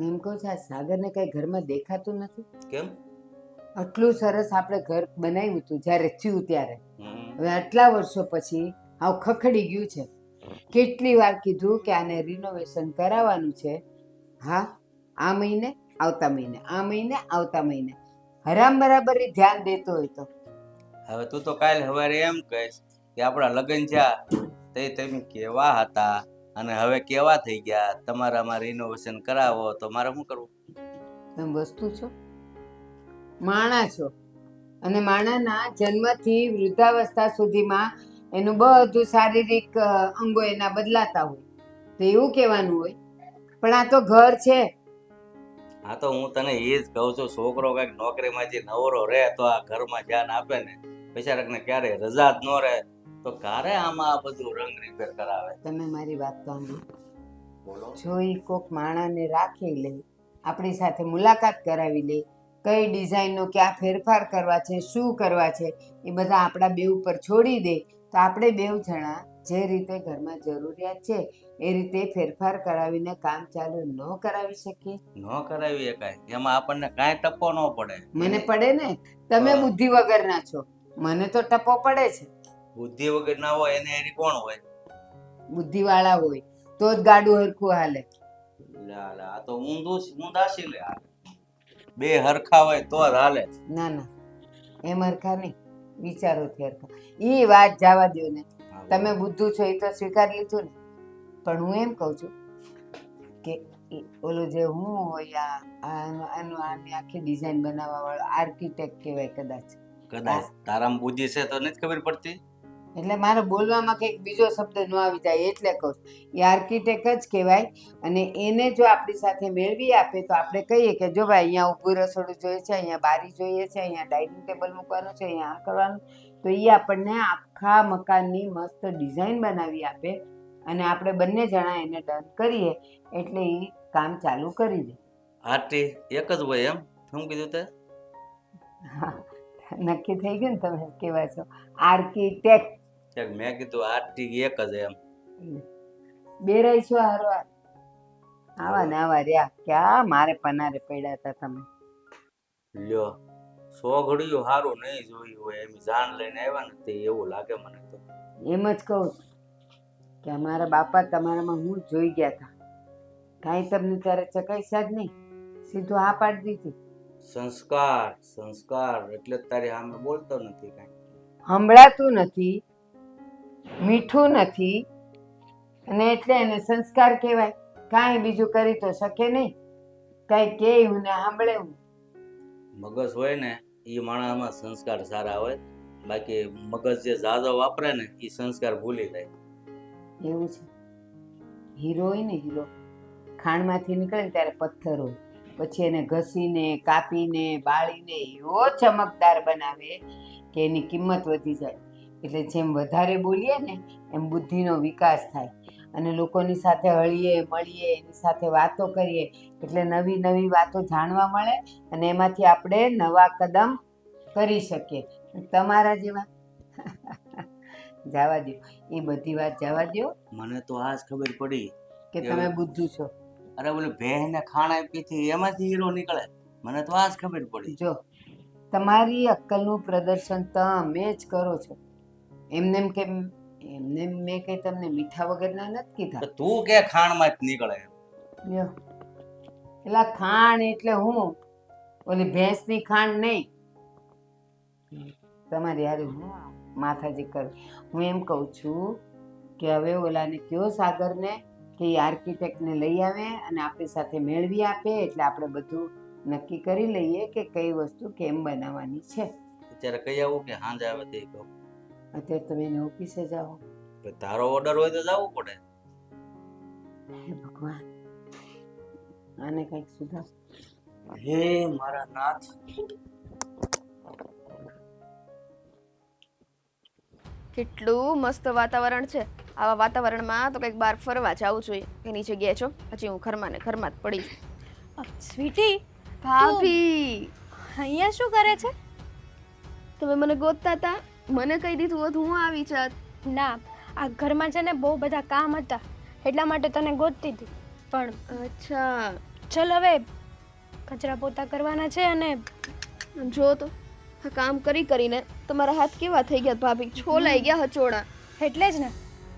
એમ કહું છું, આ સાગરને કઈ ઘરમાં દેખાતું નથી. કેમ? આટલું સરસ આપણે ઘર બનાવ્યું હતું જ્યારે થયું ત્યારે. હમ. હવે આટલા વર્ષો પછી આવ ખખડી ગયું છે. કેટલી વાર કીધું કે આને રિનોવેશન કરાવવાનું છે. હા, આ મહિને, આવતા મહિને, આ મહિને, આવતા મહિને. હરામ બરાબર ઈ ધ્યાન દેતો હોય તો. હવે તું તો કાલ સવારે એમ કહીશ કે આપણા લગ્ન થયા તે તમે કેવા હતા અને હવે કેવા થઈ ગયા, તમારામાં રિનોવેશન કરાવો તો મારે શું કરવું? તમે વસ્તુ છો, માણા છો, અને માણાના જન્મથી વૃદ્ધાવસ્થા સુધીમાં એનું બધું શારીરિક અંગો એના બદલાતા હોય તો એવું કહેવાનું હોય. પણ આ તો ઘર છે. હા તો હું તને એ જ કહું છું, છોકરો કઈક નોકરીમાં જે નવરો રહે તો આ ઘરમાં ધ્યાન આપે ને, બિચારાને ક્યારે રજા જ ન રહે તો ક્યારે આમાં આ બધું રંગ રીપેર કરાવે. તમે મારી વાત તો સાંભળો. બોલો. જો ઈ કોક માણાને રાખી લે, આપણી સાથે મુલાકાત કરાવી લે, કઈ ડિઝાઇનનો ક્યાં ફેરફાર કરવા છે, શું કરવા છે, એ બધા આપણા બે ઉપર છોડી દે તો આપણે બેવ જણા જે રીતે ઘરમાં જરૂરિયાત છે એ રીતે ફેરફાર કરાવીને કામ ચાલુ ન કરાવી શકીએ? ન કરાવી શકાય, એમાં આપણને કાંઈ ટપ્પો ન પડે. મને પડે ને, તમે બુદ્ધિ વગરના છો, મને તો ટપો પડે છે. બુદ્ધિ વગર ના હોય એને એની કોણ હોય? બુદ્ધિ વાળા હોય તો જ ગાડું હરખું હાલે. આ તો ઊંધાશી લે હાલે. બે હરખા હોય તો જ હાલે. ના ના, એમ હરખા નહીં, વિચારોથી હરખા. ઈ વાત જવા દો ને, તમે બુદ્ધુ છો એ તો સ્વીકારી લીધું ને. પણ હું એમ કહું છું કે ઓલો જે હું હોય આની આખી ડિઝાઇન બનાવવા વાળો આર્કિટેક્ટ કહેવાય કદાચ. તારામાં બુદ્ધિ છે તો નથી ખબર પડતી. એટલે મારે બોલવામાં કંઈક બીજો શબ્દ ન આવી જાય એટલે કહું. એ આર્કિટેક્ટ જ કહેવાય. અને એને જો આપણી સાથે મેળવી આપે તો આપણે કહીએ કે જો ભાઈ અહીંયા ઊભું રસોડું જોઈએ છે, અહીંયા બારી જોઈએ છે, અહીંયા ડાઇનિંગ ટેબલ મૂકવાનું છે, અહીંયા આમ કરવાનું, તો એ આપણને આખા મકાનની મસ્ત ડિઝાઇન બનાવી આપે અને આપણે બંને જણા એને ડન કરીએ એટલે એ કામ ચાલુ કરી દે. આરતી એક જ હોય એમ? શું કીધું તે? હા, નક્કી થઈ ગયું ને તમે કેવા છો આર્કિટેક્ટ. મેં કીધું આરતી એક જ એમ. બે રહી છો હારવાર. આવા ને આવા રહ્યા, ક્યાં મારે પનારે પડ્યા હતા તમે. લ્યો, 100 ઘડિયું સારું નહીં જોયું હોય એમ જાણ લઈને આવ્યા ને તે એવું લાગે મને તો. એમ જ કહું છું કે અમારા બાપા તમારામાં હું જોઈ ગયા હતા. કાંઈ તમને ત્યારે ચકાસ્યા જ નહીં, સીધું હા પાડી દીધી. સંસ્કાર સંસ્કાર એટલે તારી સામે બોલતો નથી કાંઈ. સંભળાતું નથી, મીઠું નથી, અને એટલે એને સંસ્કાર કહેવાય. કાંઈ બીજું કરી તો શકે નહીં. કાંઈ કે હું ને સાંભળે હું. મગજ હોય ને એ માણસમાં સંસ્કાર સારા હોય, બાકી મગજ જે ઝાઝો વાપરે ને એ સંસ્કાર ભૂલી જાય. એવું છે. હીરો હોય ને, હીરો ખાણમાંથી નીકળે ને ત્યારે પથ્થર હોય, પછી એને ઘસીને કાપીને બાળીને એવો ચમકદાર બનાવે કે એની કિંમત વધી જાય. એટલે જેમ વધારે બોલીએ ને એમ બુદ્ધિનો વિકાસ થાય અને લોકોની સાથે હળીએ મળીએ, એની સાથે વાતો કરીએ એટલે નવી નવી વાતો જાણવા મળે અને એમાંથી આપણે નવા કદમ કરી શકીએ. તમારા જેવા જવા દો, એ બધી વાત જવા દો. મને તો આજ ખબર પડી કે તમે બુદ્ધુ છો. અરે ઓલી બહેને ખાણ આપી હતી એમાંથી હીરો નીકળે, મને તો આજ ખબર પડી. જો તમારી અક્કલનું પ્રદર્શન તમે જ કરો છો. એમને કે એમને મેં કઈ તમને મીઠા વગરના નથી કીધા. તું કે ખાણમાં જ નીકળે. લ્યો, એટલે ખાંડ એટલે હું ઓલી ભેંસની ખાંડ નહીં. તમારી યાર હું માથાજી કર. હું એમ કહું છું કે હવે ઓલાને કયો સાગરને કે એ આર્કિટેક્ટને લઈ આવે અને આપણી સાથે મેળવી આપે એટલે આપણે બધું નક્કી કરી લઈએ કે કઈ વસ્તુ કેમ બનાવવાની છે. અત્યારે કઈ આવું કે સાંજે આવે તે કહો. અત્યારે તમે એને ઓફિસે જાઓ. તારો ઓર્ડર હોય તો જવું પડે. હે ભગવાન, આને કંઈક સુધાર. હે મારા નાથ. કેટલું મસ્ત વાતાવરણ છે. આવા વાતાવરણમાં તો કંઈક બહાર ફરવા જવું જોઈએ. એની જગ્યાએ છો હજી હું ઘરમાં ને ઘરમાં જ પડી છું. સ્વીટી, ભાભી અહીંયા શું કરે છે? તમે મને ગોતતા હતા, મને કહી દીધું હોત હું આવી જાત. ના, આ ઘરમાં છે ને બહુ બધા કામ હતા એટલા માટે તને ગોતતી હતી. પણ અચ્છા, ચલ હવે કચરા પોતા કરવાના છે અને જો તો આ કામ કરી કરીને તમારા હાથ કેવા થઈ ગયા ભાભી, છોલાઈ ગયા હચોડા. એટલે જ ને.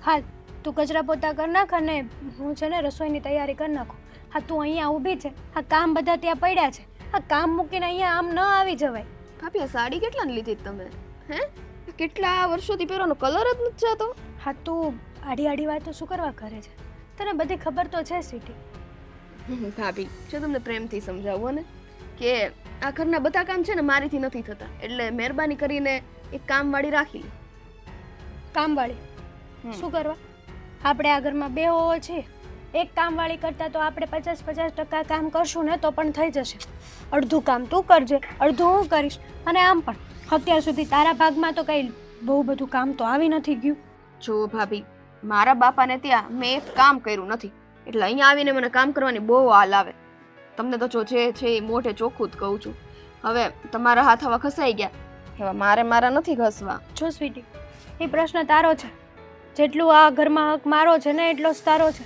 હાલ તું કચરા પોતા કરી નાખ અને હું છે ને રસોઈની તૈયારી કરી નાખું. હા તું અહીંયા ઊભી છે, આ કામ બધા ત્યાં પડ્યા છે, આ કામ મૂકીને અહીંયા આમ ન આવી જવાય. ભાભી આ સાડી કેટલાની લીધી તમે? હે, કેટલા વર્ષોથી પહેરવાનો કલર જ નથી જતો. હા તું આડી આડી વાતો શું કરવા કરે છે? તને બધી ખબર તો છે સ્વીટી. ભાભી જો તમને પ્રેમથી સમજાવું ને કે આ ઘરના બધા કામ છે ને મારીથી નથી થતા, એટલે મહેરબાની કરીને એક કામવાળી રાખી લે. કામવાળી શું કરવા? આપણે આ ઘરમાં બે હોવો છીએ. એક કામવાળી કરતાં તો આપણે 50% કામ કરશું ને તો પણ થઈ જશે. અડધું કામ તું કરજે, અડધું હું કરીશ. અને આમ પણ અત્યાર સુધી તારા ભાગમાં તો કંઈ બહુ બધું કામ તો આવી નથી ગયું. જો ભાભી, મારા બાપાને ત્યાં મેં એક કામ કર્યું નથી, એટલે અહીંયા આવીને મને કામ કરવાની બહુ હાલ આવે. તમને તો જો જે છે એ મોઢે ચોખ્ખું જ કહું છું. હવે તમારા હાથ હવા ખસાઈ ગયા, એવા મારા નથી ઘસવા. જો સ્વીટી, એ પ્રશ્ન તારો છે. જેટલું આ ઘરમાં હક મારો છે ને એટલો જ તારો છે.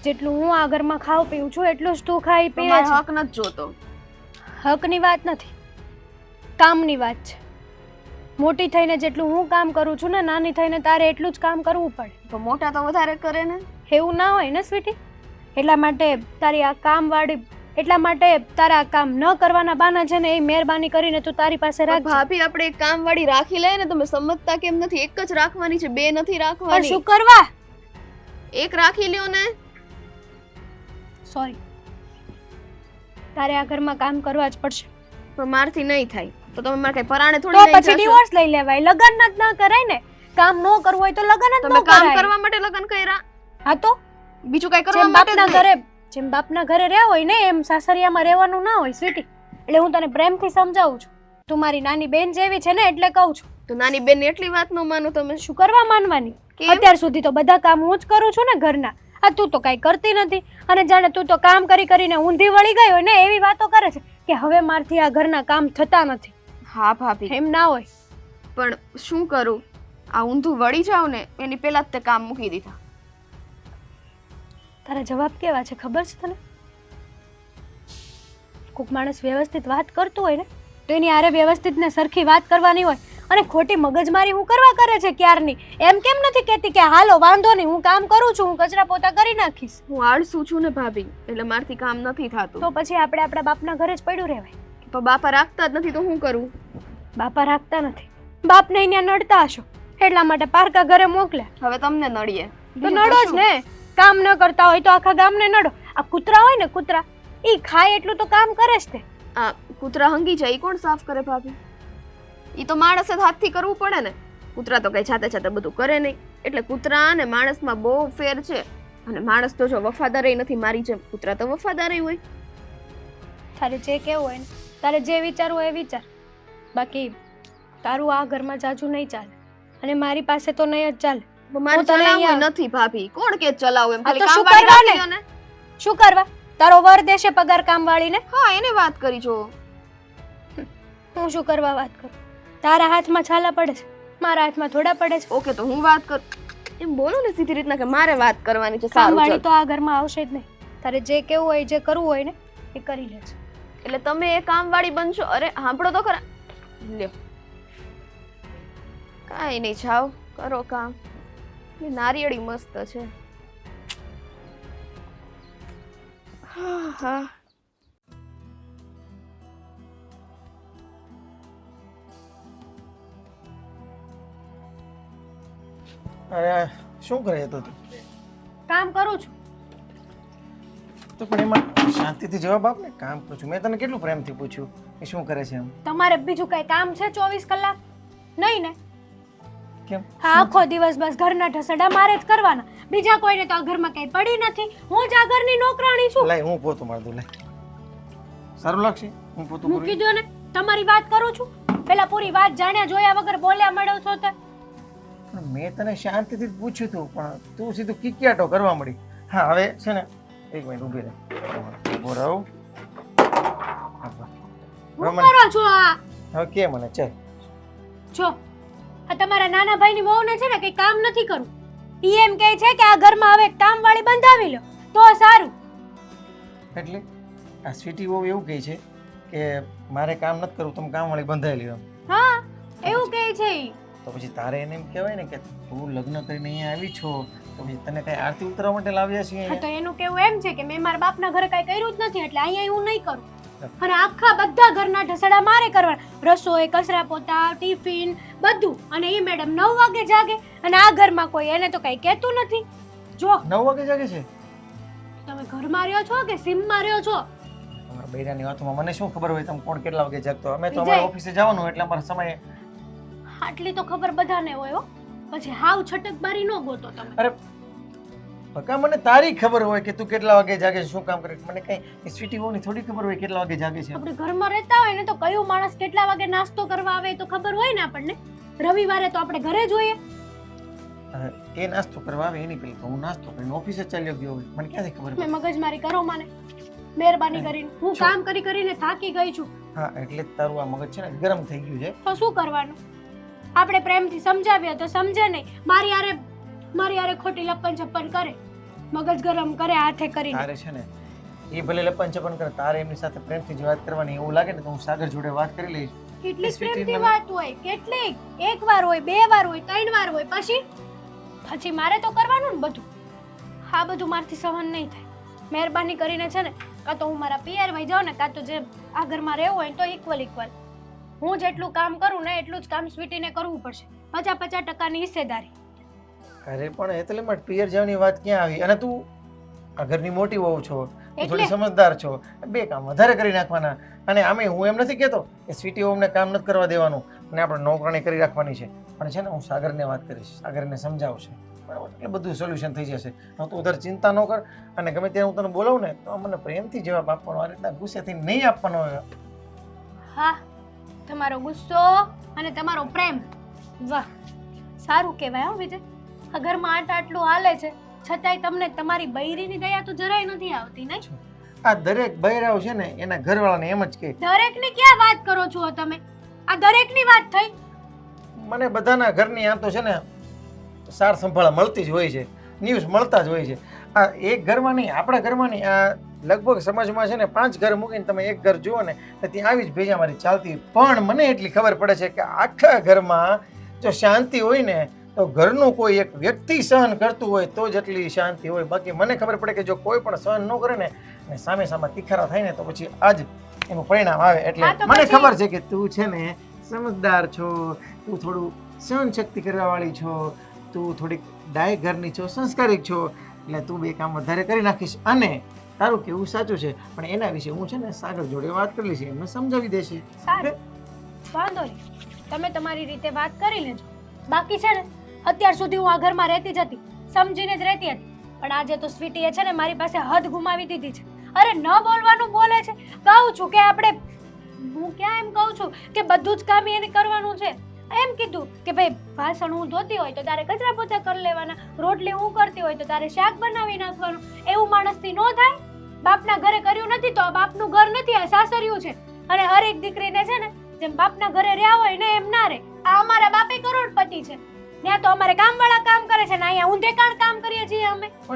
જેટલું હું આ ઘરમાં ખાઉં પીઉં છું એટલું જ તું ખાઈ પીએ તમારો છે. હક નથી જોતો. હકની વાત નથી, કામની વાત છે. મોટી થઈને જેટલું હું કામ કરું છું ને, નાની થઈને તારે એટલું જ કામ કરવું પડે. તો મોટા તો વધારે કરે ને. એવું ના હોય ને સ્વીટી. એટલા માટે તારી આ કામવાળી, એટલા માટે તારા કામ ન કરવાના બાના છે ને એ મહેરબાની કરીને તું તારી પાસે રાખ. ભાભી આપણે એક કામવાળી રાખી લઈએ ને, તમે સમજતા કેમ નથી? એક જ રાખવાની છે, બે નથી પણ રાખવાની. શું કરવા? એક રાખી લ્યો ને. સોરી, તારે આ ઘરમાં કામ કરવા જ પડશે. પણ મારથી નહીં થાય તો તમે મારે કઈ પરાણે તો થોડી પછી ડિવોર્સ લઈ લેવાય. લગ્ન જ ન કરાય ને. કામ ન કરવું હોય તો લગ્ન જ તમે ન કામ કરાય. કરવા માટે લગ્ન કર્યા, હા તો બીજું કઈ કરવા જેમ માટે બાપના જ નહીં. ઘરે જેમ બાપના ઘરે રહ્યા હોય ને એમ સાસરિયામાં રહેવાનું ના હોય સ્વીટી. એટલે હું તને પ્રેમથી સમજાવું છું. તું મારી નાની બેન જેવી છે ને એટલે કહું છું. તો નાની બેન એટલી વાત ન માનો તમે? શું કરવા માનવાની? કેમ? અત્યાર સુધી તો બધા કામ હું જ કરું છું ને ઘરના. આ તું તો કાંઈ કરતી નથી અને જાણે તું તો કામ કરી કરીને ઊંધી વળી ગઈ હોય ને એવી વાતો કરે છે કે હવે મારથી આ ઘરના કામ થતા નથી. હા ભાભી, એમ ના હોય. પણ શું કરું? આ ઊંધું વળી જાવ ને એની પહેલા જ તે કામ મૂકી દીધા. તારા જવાબ કેવા છે ખબર છે તને? કોઈક માણસ વ્યવસ્થિત વાત કરતું હોય ને તો એની હારે વ્યવસ્થિત ને સરખી વાત કરવાની હોય. અને ખોટી મગજમારી હું કરવા કરે છે ક્યારની? એમ કેમ નથી કહેતી કે હાલો વાંધો નહીં, હું કામ કરું છું, હું કચરા પોતા કરી નાખીશ? હું આળસુ છું ને ભાભી, એટલે મારથી કામ નથી થતું. તો પછી આપણે આપણા બાપના ઘરે જ પડ્યું રહેવાય. પણ બાપા રાખતા જ નથી તો હું કરું? બાપા રાખતા નથી, બાપને અહીંયા નડતા હશો એટલા માટે પારકા ઘરે મોકલ્યા. હવે તમને નડીએ તો નડો જ ને. કામ ન કરતા હોય તો આખા ગામને નડો. આ કૂતરા હોય ને કૂતરા, ઈ ખાય એટલું તો કામ કરે જ તે. આ કૂતરા હંગી જાય ઈ કોણ સાફ કરે ભાભી? ઈ તો માણસે જ હાથથી કરવું પડે ને. કૂતરા તો કઈ જાતે જાતે બધું કરે નહીં. એટલે કૂતરા અને માણસમાં બહુ ફેર છે. અને માણસ તો જો વફાદાર નથી મારી જેમ, કૂતરા તો વફાદાર હોય. તારે જે કેવું હોય ને, તારે જે વિચારવું હોય એ વિચાર. બાકી તારું આ ઘરમાં જાજુ નહીં ચાલે અને મારી પાસે તો નહીં જ ચાલે. પણ મારે હું તને ચલાવવું અહીંયા- નથી ભાભી. કોણ કે ચલાવું એમ? હા ખાલી તો શું કામવાળી કરવા રાખી લ્યો ને. શું કરવા? તારો વર દેશે પગાર કામવાળીને? હા, એને વાત કરી જો. હું શું કરવા વાત કરું? તારા હાથમાં છાલા પડે છે, મારા હાથમાં થોડા પડે છે. ઓકે, તો હું વાત કર. એમ બોલો ને સીધી રીતના કે મારે વાત કરવાની છે. સારું કામવાળી ચાલ. તો આ ઘરમાં આવશે જ નહીં. તારે જે કેવું હોય, જે કરવું હોય ને એ કરી લેજે. એટલે તમે એ કામવાળી બનશો? અરે સાંભળો તો ખરા. લ્યો, કાંઈ નહીં, જાઓ કરો કામ. એ નારિયેળી મસ્ત છે. હા હા. અરે શું કરે તો તું? કામ કરું છું. તો પણ એમાં શાંતિથી જવાબ આપ ને. કામ કરું છું. મેં તને કેટલું પ્રેમથી પૂછ્યું કે શું કરે છે એમ. તમારે બીજું કઈ કામ છે 24 કલાક? નહીં ને. કેમ? હા, આખો દિવસ બસ ઘરના ઢસડા મારે જ કરવાના. બીજા કોઈને તો આ ઘરમાં કઈ પડી નથી. હું જ આ ઘરની નોકરાણી છું. લાય હું પોતું માર દઉં. લાય, સારું લાગશે હું પોતું મૂકી કરું. દો ને. તમારી વાત કરું છું. પેલા પૂરી વાત જાણ્યા જોયા વગર બોલ્યા મળો છો તે. પણ મેં તને શાંતિથી જ પૂછ્યું હતું પણ તું સીધું કિકિયાટો કરવા મળી. હા હવે છે ને, એક મિનિટ ઊભી રહે. ઊભો રહો. શું કરો છો આ? હવે કે મને ચાલ. જો આ તમારા નાના ભાઈની વહુને છે ને કઈ કામ નથી કરવું. ઈ એમ કહે છે કે આ ઘરમાં હવે કામવાળી બંધાવી લો તો સારું. એટલે આ સ્વીટી બહુ એવું કહે છે કે મારે કામ નથી કરવું, તમે કામવાળી બંધાયેલી એમ. હા એવું કહે છે ઈ. તો પછી તારે એને એમ કહેવાય ને કે તું લગ્ન કરીને અહીંયા આવી છો તો પછી તને કઈ આરતી ઉતરવા માટે લાવ્યા છીએ હા, તો અહીંયા? એનું કેવું એમ છે કે મેં મારા બાપના ઘરે કાંઈ કર્યું જ નથી એટલે અહીંયા હું નહીં કરું અને આખા બધા ઘરના ઢસડા મારે કરવાના, રસોઈ, કચરા પોતા, ટિફિન બધું. અને એ મેડમ 9 વાગે જાગે અને આ ઘરમાં કોઈ એને તો કાંઈ કહેતું નથી. જો 9 વાગે જાગે છે? તમે ઘરમાં રહ્યો છો કે સીમમાં રહ્યો છો? તમારા બૈરાની વાતોમાં મને શું ખબર હોય તમે કોણ કેટલા વાગે જાગતો? અમે તો વિજય. અમારા ઓફિસે જવાનું એટલે અમારા સમય. આટલી તો ખબર બધાને હોય હો. પછી હાવ છટકબારી ન ગોતો તમે. અરે બકા, મને તારી ખબર હોય કે તું કેટલા વાગે જાગે છે, શું કામ કરે છે. મને કઈ સ્વીટી બહુની થોડી ખબર હોય કેટલા વાગે જાગે છે. આપણે ઘરમાં રહેતા હોય ને તો કયો માણસ કેટલા વાગે નાસ્તો કરવા આવે એ તો ખબર હોય ને આપણને. રવિવારે તો આપણે ઘરે જોઈએ. એ નાસ્તો કરવા આવે એની પેલી તો હું નાસ્તો કરીને ઓફિસે ચાલ્યો ગયો હોય, મને ક્યાંથી ખબર તમે પડે? મગજમારી કરો મને મહેરબાની કરીને. હું છો. કામ કરી કરીને થાકી ગઈ છું. હા, એટલે જ તારું આ મગજ છે ને ગરમ થઈ ગયું છે. તો શું કરવાનું? આપણે પ્રેમથી સમજાવીએ તો સમજે નહીં. મારી હારે ખોટી લપન છપ્પન કરે, મગજ ગરમ કરે હાથે કરીને. તારે છે ને એ ભલે લપન છપન કરે, તારે એમની સાથે પ્રેમથી જ વાત કરવાની એવું લાગે ને તો હું સાગર જોડે વાત કરી લઈશ. કેટલીક સ્વીટી પ્રેમથી મને- વાત હોય, કેટલીક. એક વાર હોય, 2 વાર હોય, 3 વાર હોય, પછી મારે તો કરવાનું ને બધું. આ બધું મારથી સહન નહીં થાય. મહેરબાની કરીને છે ને કાં તો હું મારા પિયર વઈ જાઉં ને કાં તો જે આ ઘરમાં રહેવું હોય તો ઇક્વલ. હું જેટલું કામ કરું ને એટલું જ કામ સ્વીટીને કરવું પડશે. 50% હિસ્સેદારી. અરે પણ એટલે મારે પિયર જવાની વાત ક્યાં આવી? અને તું આ ઘરની મોટી વહુ છો, તું થોડી એટલે? સમજદાર છો, 2 કામ વધારે કરી નાખવાના. અને આમે હું એમ નથી કહેતો કે સ્વીટી અમને કામ નથી કરવા દેવાનું અને આપણે નોકરાણી કરી રાખવાની છે, પણ છે ને હું સાગરને વાત કરીશ, સાગરને સમજાવશે, બરાબર? એટલે બધું સોલ્યુશન થઈ જશે. તું ઉધર ચિંતા ન કર. અને ગમે ત્યારે હું તને બોલાવું ને તો મને પ્રેમથી જવાબ આપવાનો, આ રીતના ગુસ્સેથી નહીં આપવાનો. હા, તમારો ગુસ્સો અને તમારો પ્રેમ, વાહ, સારું કહેવાય હો વિજય. આ ઘરમાં આટલું હાલે છે છતાંય તમને તમારી બૈરીની દયા તો જરાય નથી આવતી ને. આ દરેક બૈરાવ છે ને એના ઘરવાળાને એમ જ કહે. દરેકની ક્યાં વાત કરો છો તમે? આ દરેકની વાત થઈ. મને બધાના ઘરની આમ તો છે ને સાર સંભાળ મળતી જ હોય છે, ન્યૂઝ મળતા જ હોય છે. આ એક ઘરમાં નહીં, આપણા ઘરમાં નહીં, આ લગભગ સમાજમાં છે ને 5 ઘર મૂકીને તમે એક ઘર જુઓ ને તો ત્યાં આવી જ ભેજામારી ચાલતી હોય. પણ મને એટલી ખબર પડે છે કે આખા ઘરમાં જો શાંતિ હોય ને તો ઘરનું કોઈ એક વ્યક્તિ સહન કરતું હોય તો જ એટલી શાંતિ હોય. બાકી મને ખબર પડે કે જો કોઈ પણ સહન ન કરે ને અને સામે તીખારા થાય ને તો પછી આજ એનું પરિણામ આવે. એટલે હા, તો મને પછી- ખબર છે કે તું છે ને સમજદાર છો, તું થોડું સહન શક્તિ કરવાવાળી છો, તું થોડીક ડાય ઘરની છો, સંસ્કારિક છો, એટલે તું 2 કામ વધારે કરી નાખીશ. અને તારું કેવું સાચું છે, પણ એના વિશે હું છે ને સાગર જોડે વાત કરી લઈશ, એમને સમજાવી દેશે. સારું, વાંધો નહીં. તમે તમારી રીતે વાત કરી લેજો. બાકી છે ને અત્યાર સુધી હું આ ઘરમાં રહેતી જ હતી, સમજીને જ રહેતી હતી. પણ આજે તો સ્વીટીએ છે ને મારી પાસે હદ ગુમાવી દીધી છે. અરે ન બોલવાનું બોલે છે. કહું છું કે હું ક્યાં એમ કહું છું કે બધું જ કામ એને કરવાનું છે. એમ કીધું કે ભાઈ વાસણ હું ધોતી હોય તો તારે કચરા પોતા કરી લેવાના, રોટલી હું કરતી હોય તો તારે શાક બનાવી નાખવાનું. એવું માણસથી ન થાય. બાપના ઘરે કર્યું નથી તો આ બાપનું ઘર નથી, આ સાસરિયું છે. અને હરેક દીકરીને છે ને જેમ બાપના ઘરે રહ્યા હોય ને એમ ના રહે. આ અમારા બાપે કરોડપતિ છે, ત્યાં તો અમારે કામવાળા કામ કરે છે ને અહીંયા ઊંધે કામ કરીએ છીએ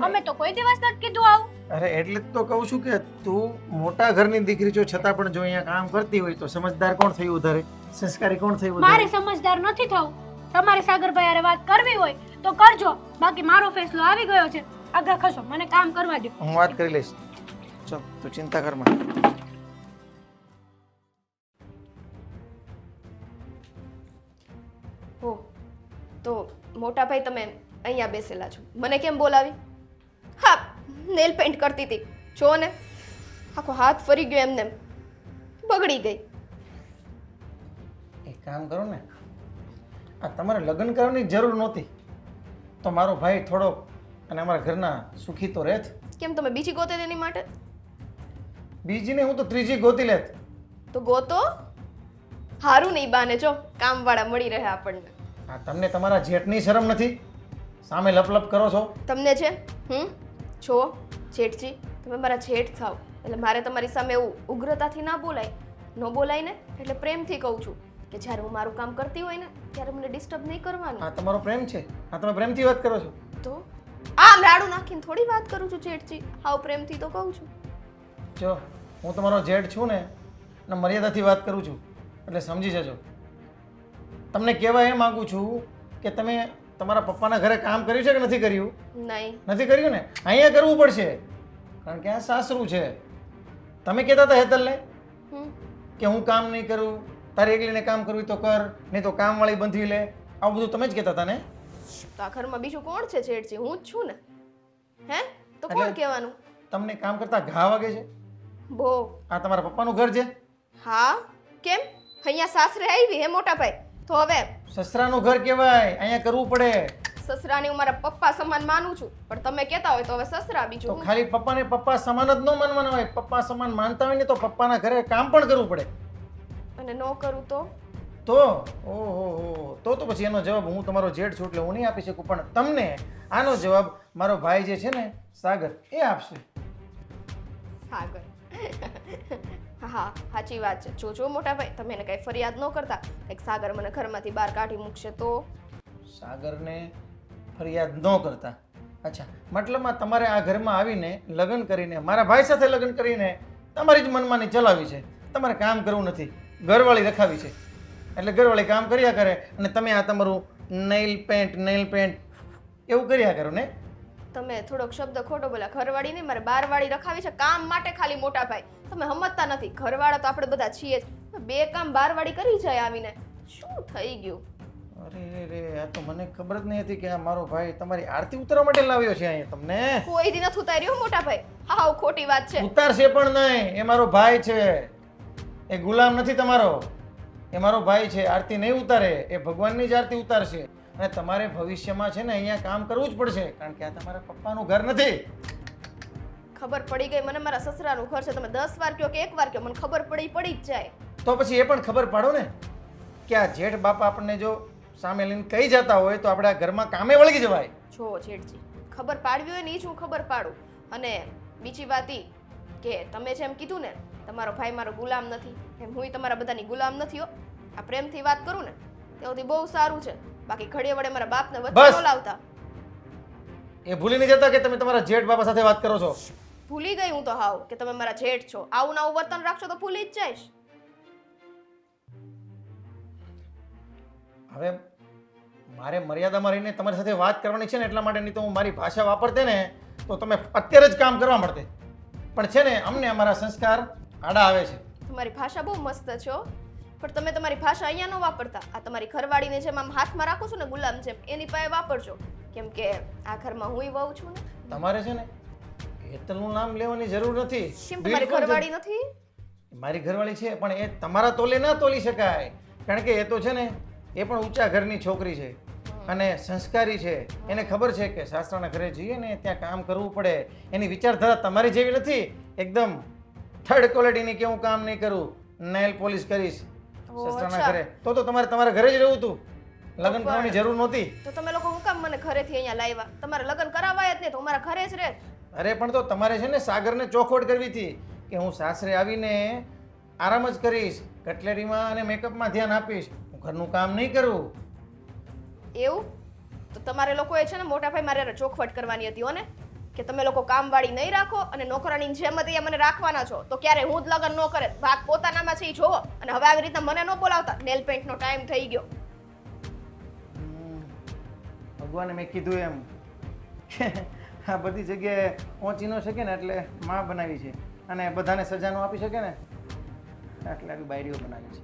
અમે તો કોઈ દિવસ નથી કીધું આવું. અરે એટલે જ તો કહું છું કે તું મોટા ઘરની દીકરી છો છતાં પણ જો અહીંયા કામ કરતી હોય તો સમજદાર કોણ થયું વધારે, સંસ્કારી કોણ થયું મારે વધારે? સમજદાર નથી થવું. તમારે સાગરભાઈ હારે વાત કરવી હોય તો કરજો, બાકી મારો ફેસલો આવી ગયો છે. આગળ ખસો, મને કામ કરવા દો. હું વાત કરી લઈશ. ચલ તું ચિંતા કર માં. હો તો મોટા ભાઈ તમે અહીંયા બેસેલા છો, મને કેમ બોલાવી? હા, નેલ પેન્ટ કરતી હતી, જો ને આખો હાથ ફરી ગયો, એમને બગડી ગઈ. એક કામ કરો ને, આ તમારે લગ્ન કરવાની જરૂર નહોતી તો મારો ભાઈ થોડો અને અમારા ઘરના સુખી તો રહેત. કેમ તમે બીજી ગોતે તેની માટે? બીજી ને હું તો ત્રીજી ગોતી લેત. તો ગોતો, હારું નહીં બાને, જો કામવાળા મળી રહે આપણને. આ તમને તમારા જેઠની શરમ નથી? સામે લપ કરો છો. તમને છે છો જેઠજી, તમે મારા જેઠ થાવ એટલે મારે તમારી સામે એવું ઉગ્રતાથી ના બોલાય. ન બોલાય ને એટલે પ્રેમથી કહું છું કે જ્યારે હું મારું કામ કરતી હોય ને ત્યારે મને ડિસ્ટર્બ નહીં કરવાનું. આ તમારો પ્રેમ છે? આ તમે પ્રેમથી વાત કરો છો? તો આમ રાડું નાખીને થોડી વાત કરું છું જેઠજી, હાવ પ્રેમથી તો કહું છું. જો હું તમારો જેઠ છું ને અને મર્યાદાથી વાત કરું છું એટલે સમજી જજો. તમને કહેવા એ માગું છું કે તમે તમારા પપ્પાના ઘરે કામ કર્યું છે કે નથી કર્યું? નહીં. નથી કર્યું ને? અહીંયા કરવું પડશે કારણ કે આ સાસરું છે. તમે કહેતા હતા હેતલને હમ. કે હું કામ નહીં કરું, તારે એકલીને કામ કરવું હોય તો કર, નહીં તો કામવાળી બંધી લે, આવું બધું તમે જ કહેતા હતા ને? તો આ ઘરમાં બીજું કોણ છે જેઠજી? હું જ છું ને. હે તો એટલે- કોણ કહેવાનું? તમને કામ કરતા ઘા વાગે છે? બહુ. આ તમારા પપ્પાનું ઘર છે? હા કેમ? અહીંયા સાસરે આવી હે મોટા ભાઈ, તો હવે સસરાનું ઘર કહેવાય, અહીંયા કરવું પડે. સસરાને હું મારા પપ્પા સમાન માનું છું, પણ તમે કહેતા હોય તો હવે સસરા તો બીજું હું. ખાલી પપ્પાને પપ્પા સમાન જ ન માનવાના હોય. પપ્પા સમાન માનતા હોય ને તો પપ્પાના ઘરે કામ પણ કરવું પડે. અને ન કરું તો તો ઓહો તો પછી એનો જવાબ હું તમારો જેઠ છું એટલે હું નહીં આપી શકું, પણ તમને આનો જવાબ મારો ભાઈ જે છે ને સાગર એ આપશે. સાગર. હા સાચી વાત છે. જોજો મોટા ભાઈ, તમે એને કઈ ફરિયાદ ન કરતા કંઈક સાગર મને ઘરમાંથી બહાર કાઢી મૂકશે તો. સાગરને ફરિયાદ ન કરતા? અચ્છા, મતલબમાં તમારે આ ઘરમાં આવીને લગ્ન કરીને મારા ભાઈ સાથે લગ્ન કરીને તમારી જ મનમાની ચલાવી છે. તમારે કામ કરવું નથી, ઘરવાળી રખાવી છે એટલે ઘરવાળી કામ કર્યા કરે અને તમે આ તમારું નેઇલ પેન્ટ એવું કર્યા કરો ને? તમે થોડોક શબ્દ ખોટો બોલ્યા. ઘરવાળી નહીં, મારે બારવાળી રખાવી છે કામ માટે ખાલી મોટા ભાઈ. તમે સમજતા નથી, ઘરવાળા તો આપણે બધા છીએ જ. બે કામ બારવાળી કરી જાય આવીને. શું થઈ ગયું? અરે રે, આ તો મને ખબર જ નહીં હતી કે આ મારો ભાઈ તમારી આરતી ઉતારવા માટે લાવ્યો છે અહીંયા તમને. કોઈ દી નથી ઉતાર્યો મોટા ભાઈ. હાવ ખોટી વાત છે. ઉતારશે પણ નહીં, એ મારો ભાઈ છે, એ ગુલામ નથી તમારો. એ મારો ભાઈ છે, આરતી નહીં ઉતારે, એ ભગવાનની જ આરતી ઉતારશે. અને તમારે ભવિષ્યમાં છે ને અહીંયા કામ કરવું જ પડશે કારણ કે આ તમારા પપ્પાનું ઘર નથી. ખબર પડી ગઈ મને, મારા સસરાનું ઘર છે. તમે 10 વાર કહો કે 1 વાર કહો, મને ખબર પડી જ જાય. તો પછી એ પણ ખબર પાડો ને કે આ જેઠ બાપા આપણને જો સામે લઈને કહી જતા હોય તો આપણે આ ઘરમાં કામે વળગી જવાય. જો જેઠજી, ખબર પાડવી હોય ને એ જ હું ખબર પાડું. અને બીજી વાત ઈ કે તમે જેમ કીધું ને તમારો ભાઈ મારો ગુલામ નથી, એમ હું તમારા બધાની ગુલામ નથી હો. આ પ્રેમથી વાત કરું ને તેઓથી બહુ સારું છે. બાકી ઘડીએ વડે મારા બાપને વચ્ચે બસ. ન લાવતા. એ ભૂલી નહીં જતા કે તમે તમારા જેઠ બાપા સાથે વાત કરો છો. ભૂલી ગઈ હું તો હાવ કે તમે મારા જેઠ છો. આવું નવું વર્તન રાખશો તો ભૂલી જ જઈશ. હવે મારે મર્યાદામાં રહીને તમારી સાથે વાત કરવાની છે ને એટલા માટે, નહીં તો હું મારી ભાષા વાપરતે ને તો તમે અત્યારે જ કામ કરવા મળતે. પણ છે ને અમને અમારા સંસ્કાર આડા આવે છે. તમારી ભાષા બહુ મસ્ત છે હો. પણ તમે તમારી ભાષા અહીંયા ન વાપરતા. આ તમારી ઘરવાળીને જેમ આમ હાથમાં રાખો છો ને ગુલામ જેમ, એની પાસે વાપરજો. કેમ કે આ ઘરમાં હુંય વહુ છું ને. તમારે છે ને હેતલનું નામ લેવાની જરૂર નથી. કેમ તમારી બિલકુલ ઘરવાળી નથી? મારી ઘરવાળી છે પણ એ તમારા તોલે ના તોલી શકાય કારણ કે એ તો છે ને એ પણ ઊંચા ઘરની છોકરી છે અને સંસ્કારી છે. એને ખબર છે કે સાસરાના ઘરે જઈએ ને ત્યાં કામ કરવું પડે. એની વિચારધારા તમારી જેવી નથી. એકદમ થર્ડ ક્વોલિટીની કે હું કામ નહીં કરું, નેલ પોલિશ કરીશ સસરાના અચ્છા. ઘરે. તો તમારે તમારા ઘરે જ રહેવું હતું, લગ્ન કરવાની જરૂર નહોતી. તો તમે લોકો હું કામ મને ઘરેથી અહીંયા લાવ્યા? તમારે લગ્ન કરાવાય જ નહીં તો હું મારા ઘરે જ રહે. અરે પણ તો તમારે છે ને સાગરને ચોખવટ કરવી હતી કે હું સાસરે આવીને આરામ જ કરીશ, કટલેરીમાં અને મેકઅપમાં ધ્યાન આપીશ, હું ઘરનું કામ નહીં કરું. એવું તો તમારે લોકોએ છે ને મોટા ભાઈ મારે ચોખવટ કરવાની હતી હો ને કે તમે લોકો કામવાળી નહીં રાખો અને નોકરાણીની જેમ જ અહીંયા મને રાખવાના છો. તો ક્યારે હું જ લગ્ન ન કરે, ભાગ પોતાનામાં છે એ જોવો. અને હવે આવી રીતના મને ન બોલાવતા. નેલ પેન્ટનો ટાઈમ થઈ ગયો. ભગવાને મેં કીધું એમ કે આ બધી જગ્યાએ પહોંચી ન શકે ને એટલે માં બનાવી છે અને બધાને સજા ન આપી શકે ને એટલે આવી બાયડીઓ બનાવી છે.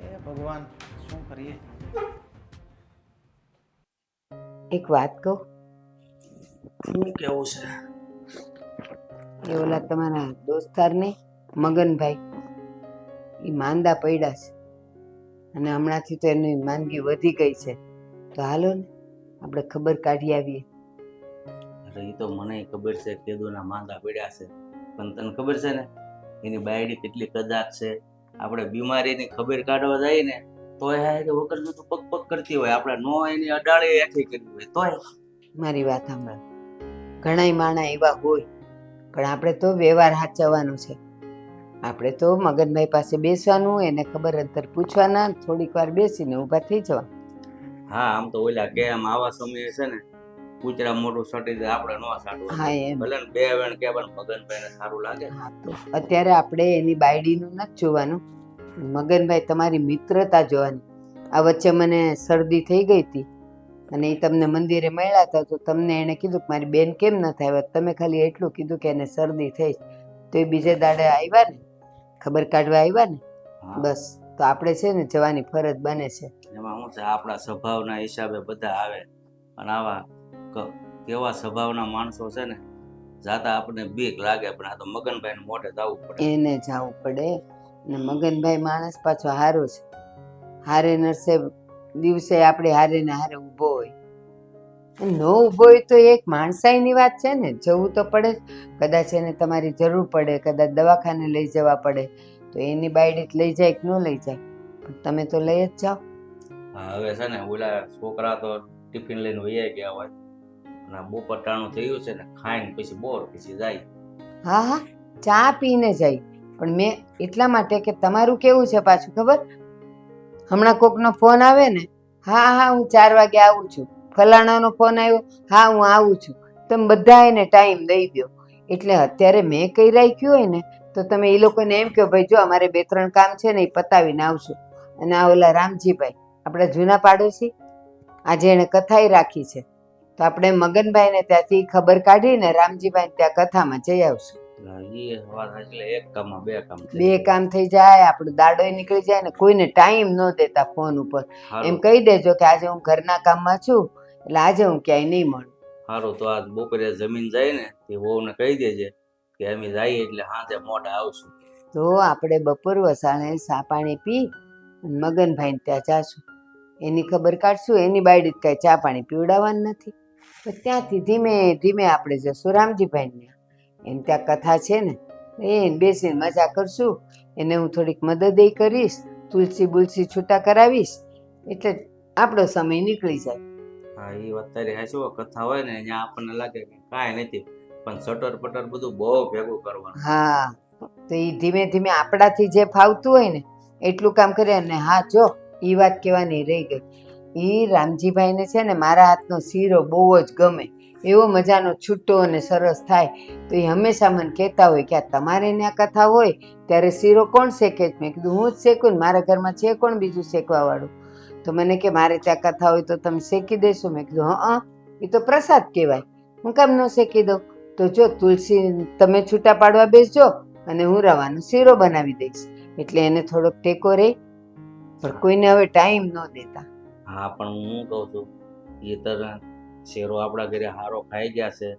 એ ભગવાન શું કરીએ. એક વાત કહું, શું કેવું છે? એ ઓલા તમારા દોસ્તારને મગનભાઈ એ માંદા પડ્યા છે અને હમણાંથી તો એની માંદગી વધી ગઈ છે. તો હાલો ને આપણે ખબર કાઢી આવીએ. અરે એ તો મને ખબર છે કેદુના માંદા પડ્યા છે, પણ તને ખબર છે ને એની બાયડી કેટલી કદાચ છે. આપણે બીમારીની ખબર કાઢવા જઈએ ને તો એ વગર તો પગ પગ કરતી હોય, આપણે નો એની અડાળે એઠી કરવી હોય તોય. મારી વાત સાંભળ, ઘણાય માણા એવા હોય પણ આપણે તો વ્યવહાર સાચવવાનો છે. આપણે તો મગનભાઈ પાસે બેસવાનું, એને ખબર અંતર પૂછવાના, થોડીક વાર બેસીને ઊભા થઈ જવા. હા આમ તો ઓલા કે આમ આવા સમયે છે ને કૂતરા મોઢું સટી દે આપણે ન સાટવું હા એમ ભલે ને બે વેણ કે પણ મગનભાઈને સારું લાગે. હા તો અત્યારે આપણે એની બાયડીનું નથી જોવાનું મગનભાઈ તમારી મિત્રતા જોવાની. આ વચ્ચે મને શરદી થઈ ગઈ હતી અને એ તમને મંદિરે મળ્યા હતા તો તમને એણે કીધું કે મારી બેન કેમ નથી આવ્યા, તમે ખાલી એટલું કીધું કે એને શરદી થઈ તો એ બીજે દાડે આવ્યા ને ખબર કાઢવા આવ્યા ને હા. બસ તો આપણે છે ને જવાની ફરજ બને છે. એમાં શું છે આપણા સ્વભાવના હિસાબે બધા આવે અને આવા કેવા સ્વભાવના માણસો છે ને જાતા આપણને બીક લાગે પણ આ તો મગનભાઈને મોઢે જવું પડે. એને જવું પડે ને મગનભાઈ માણસ પાછો હારો છે. હારે નરસે દિવસે આપણે હારે ને હારે ઊભો હોય. ન ઊભો હોય તો એક માણસાઈની વાત છે ને, જવું તો પડે જ. કદાચ એને તમારી જરૂર પડે, કદાચ દવાખાને લઈ જવા પડે તો એની બાયડી લઈ જાય કે ન લઈ જાય, પણ તમે તો લઈ જ જાઓ. હા, હવે છે ને ઓલા છોકરા તો ટિફિન લઈને વૈયા ગયા હોય અને આ બપોર ટાણું થયું છે ને ખાઈને પછી બોર પછી જાય. હા હા ચા પીને જાય. પણ મેં એટલા માટે કે તમારું કેવું છે પાછું ખબર, હમણાં કોકનો ફોન આવે ને, હા હા હું 4 વાગે આવું છું, ફલાણાનો ફોન આવ્યો, હા હું આવું છું, તમે બધા એને ટાઈમ દઈ દો. એટલે અત્યારે મેં કઈ રાખ્યું હોય ને તો તમે એ લોકોને એમ કહો ભાઈ જો અમારે 2-3 કામ છે ને એ પતાવીને આવશું. અને આ ઓલા રામજીભાઈ આપણા જૂના પાડોશી આજે એને કથાઈ રાખી છે તો આપણે મગનભાઈને ત્યાંથી ખબર કાઢીને રામજીભાઈ ત્યાં કથામાં જઈ આવશું. એ વાત એટલે એક કામમાં બે કામ થઈ 2 જાય. કામ થઈ જાય, આપણું દાડોય નીકળી જાય ને કોઈને ટાઈમ ન દેતા ફોન ઉપર. હારું. એમ કહી દેજો કે આજે હું ઘરના કામમાં છું એટલે આજે હું ક્યાંય નહીં મળું. સારું તો આજ બપોરે જમીન જાય ને તે વહુને કહી દેજે કે અમે જઈએ એટલે સાંજે મોડા આવશું. તો આપણે બપોર વસાણે સા પાણી પી અને મગનભાઈને ત્યાં જાશું, એની ખબર કાઢશું. એની બાયડી કાંઈ ચા પાણી પીવડાવવાનું નથી. તો ત્યાંથી ધીમે ધીમે આપણે જશું રામજીભાઈને. એમ ત્યાં કથા છે ને એ બેસીને મજા કરશું. એને હું થોડીક મદદ કરીશ, તુલસી બુલસી છૂટા કરાવીશ એટલે આપણો સમય નીકળી જાય. હા, એ વાત તારી હાચી. કથા હોય ને ત્યાં આપણને લાગે કે કાંઈ નથી પણ સટર પટર બધું બહુ ભેગું કરવાનું. હા તો એ ધીમે ધીમે આપણાથી જે ફાવતું હોય ને એટલું કામ કરે. અને હા જો એ વાત કહેવાની રહી ગઈ, એ રામજીભાઈને છે ને મારા હાથનો શીરો બહુ જ ગમે, એવો મજાનો છૂટો અને સરસ થાય. તો એ હંમેશા મને કહેતા હોય કે આ તમારે ત્યાં કથા હોય ત્યારે શીરો કોણ શેકે છે? મેં કીધું હું જ શેકું ને, મારા ઘરમાં છે કોણ બીજું શેકવાવાળું? તો મને કે મારે ત્યાં કથા હોય તો તમે શેકી દેશો? મેં કીધું હા એ તો પ્રસાદ કહેવાય, હું કેમ ન શેકી દઉં? તો જો તુલસી તમે છૂટા પાડવા બેસજો અને હું રવાનો શીરો બનાવી દઈશ. એટલે એને થોડોક ટેકો રહે, પણ કોઈને હવે ટાઈમ ન દેતા. હા, પણ હું કહું છું એ તરત શેરો આપણા ઘરે હારો ખાઈ ગયા છે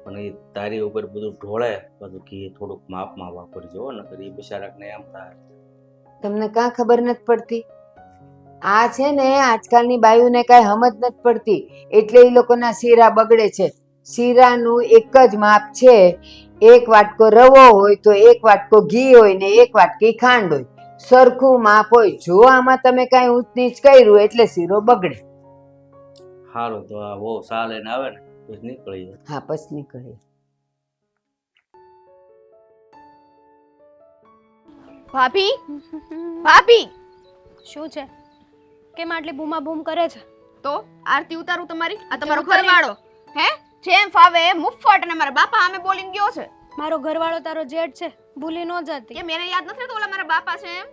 પણ એ તારી ઉપર બધું ઢોળે બધું ઘી થોડુંક માપમાં વાપરજો નકર એ બિચારાકને એમ થાય. તમને કાં ખબર નથી પડતી? આ છે ને આજકાલની બાયુને કાંઈ સમજ નથી પડતી એટલે એ લોકોના શીરા બગડે છે. શીરાનું એક જ માપ છે, 1 વાટકો રવો હોય તો 1 વાટકો ઘી હોય ને 1 વાટકી ખાંડ હોય, સરખું માપ હોય. જો આમાં તમે કાંઈ ઊંચ નીચ કર્યું એટલે શીરો બગડે. સારું તો આ બહુ સા લઈને આવે ને પછી નીકળી જાય. હા પછી નીકળે. ભાભી ભાભી શું છે? કેમ આટલી બૂમા બૂમ કરે છે? તો આરતી ઉતારું તમારી? આ તમારો ઉતારી. ઘરવાળો હે જેમ ફાવે મુફ્ફટ અને મારા બાપા સામે બોલીને ગયો છે. મારો ઘરવાળો તારો જેઠ છે, ભૂલી ન જતી. કે મને યાદ નથી રહેતું ઓલા મારા બાપા છે એમ?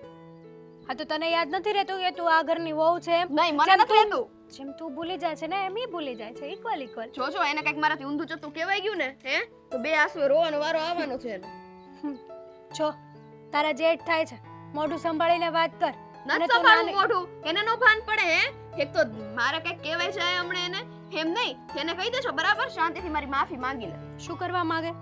હા તો તને યાદ નથી રહેતું કે તું આ ઘરની વહુ છે એમ? નહીં મને જેમ નથી રહેતું. જેમ તું ભૂલી જાય છે ને એમ ઈ ભૂલી જાય છે, ઇક્વલ ઇક્વલ. જો જો એને કઈક મારાથી ઊંધું ચતું કહેવાય ગયું ને હે તો 2 આંસુ રોવાનો વારો આવવાનો છે એને. જો તારા જેઠ થાય છે, મોઢું સંભાળીને વાત કર. અને નથી તું સંભાળવું નાની- મોઢું, એને નો ભાન પડે હે? એક તો મારે કઈક કહેવાય છે હમણે એને એમ નહીં, એને કહી દેશો બરાબર, શાંતિથી મારી માફી માંગી લે. શું કરવા માંગે?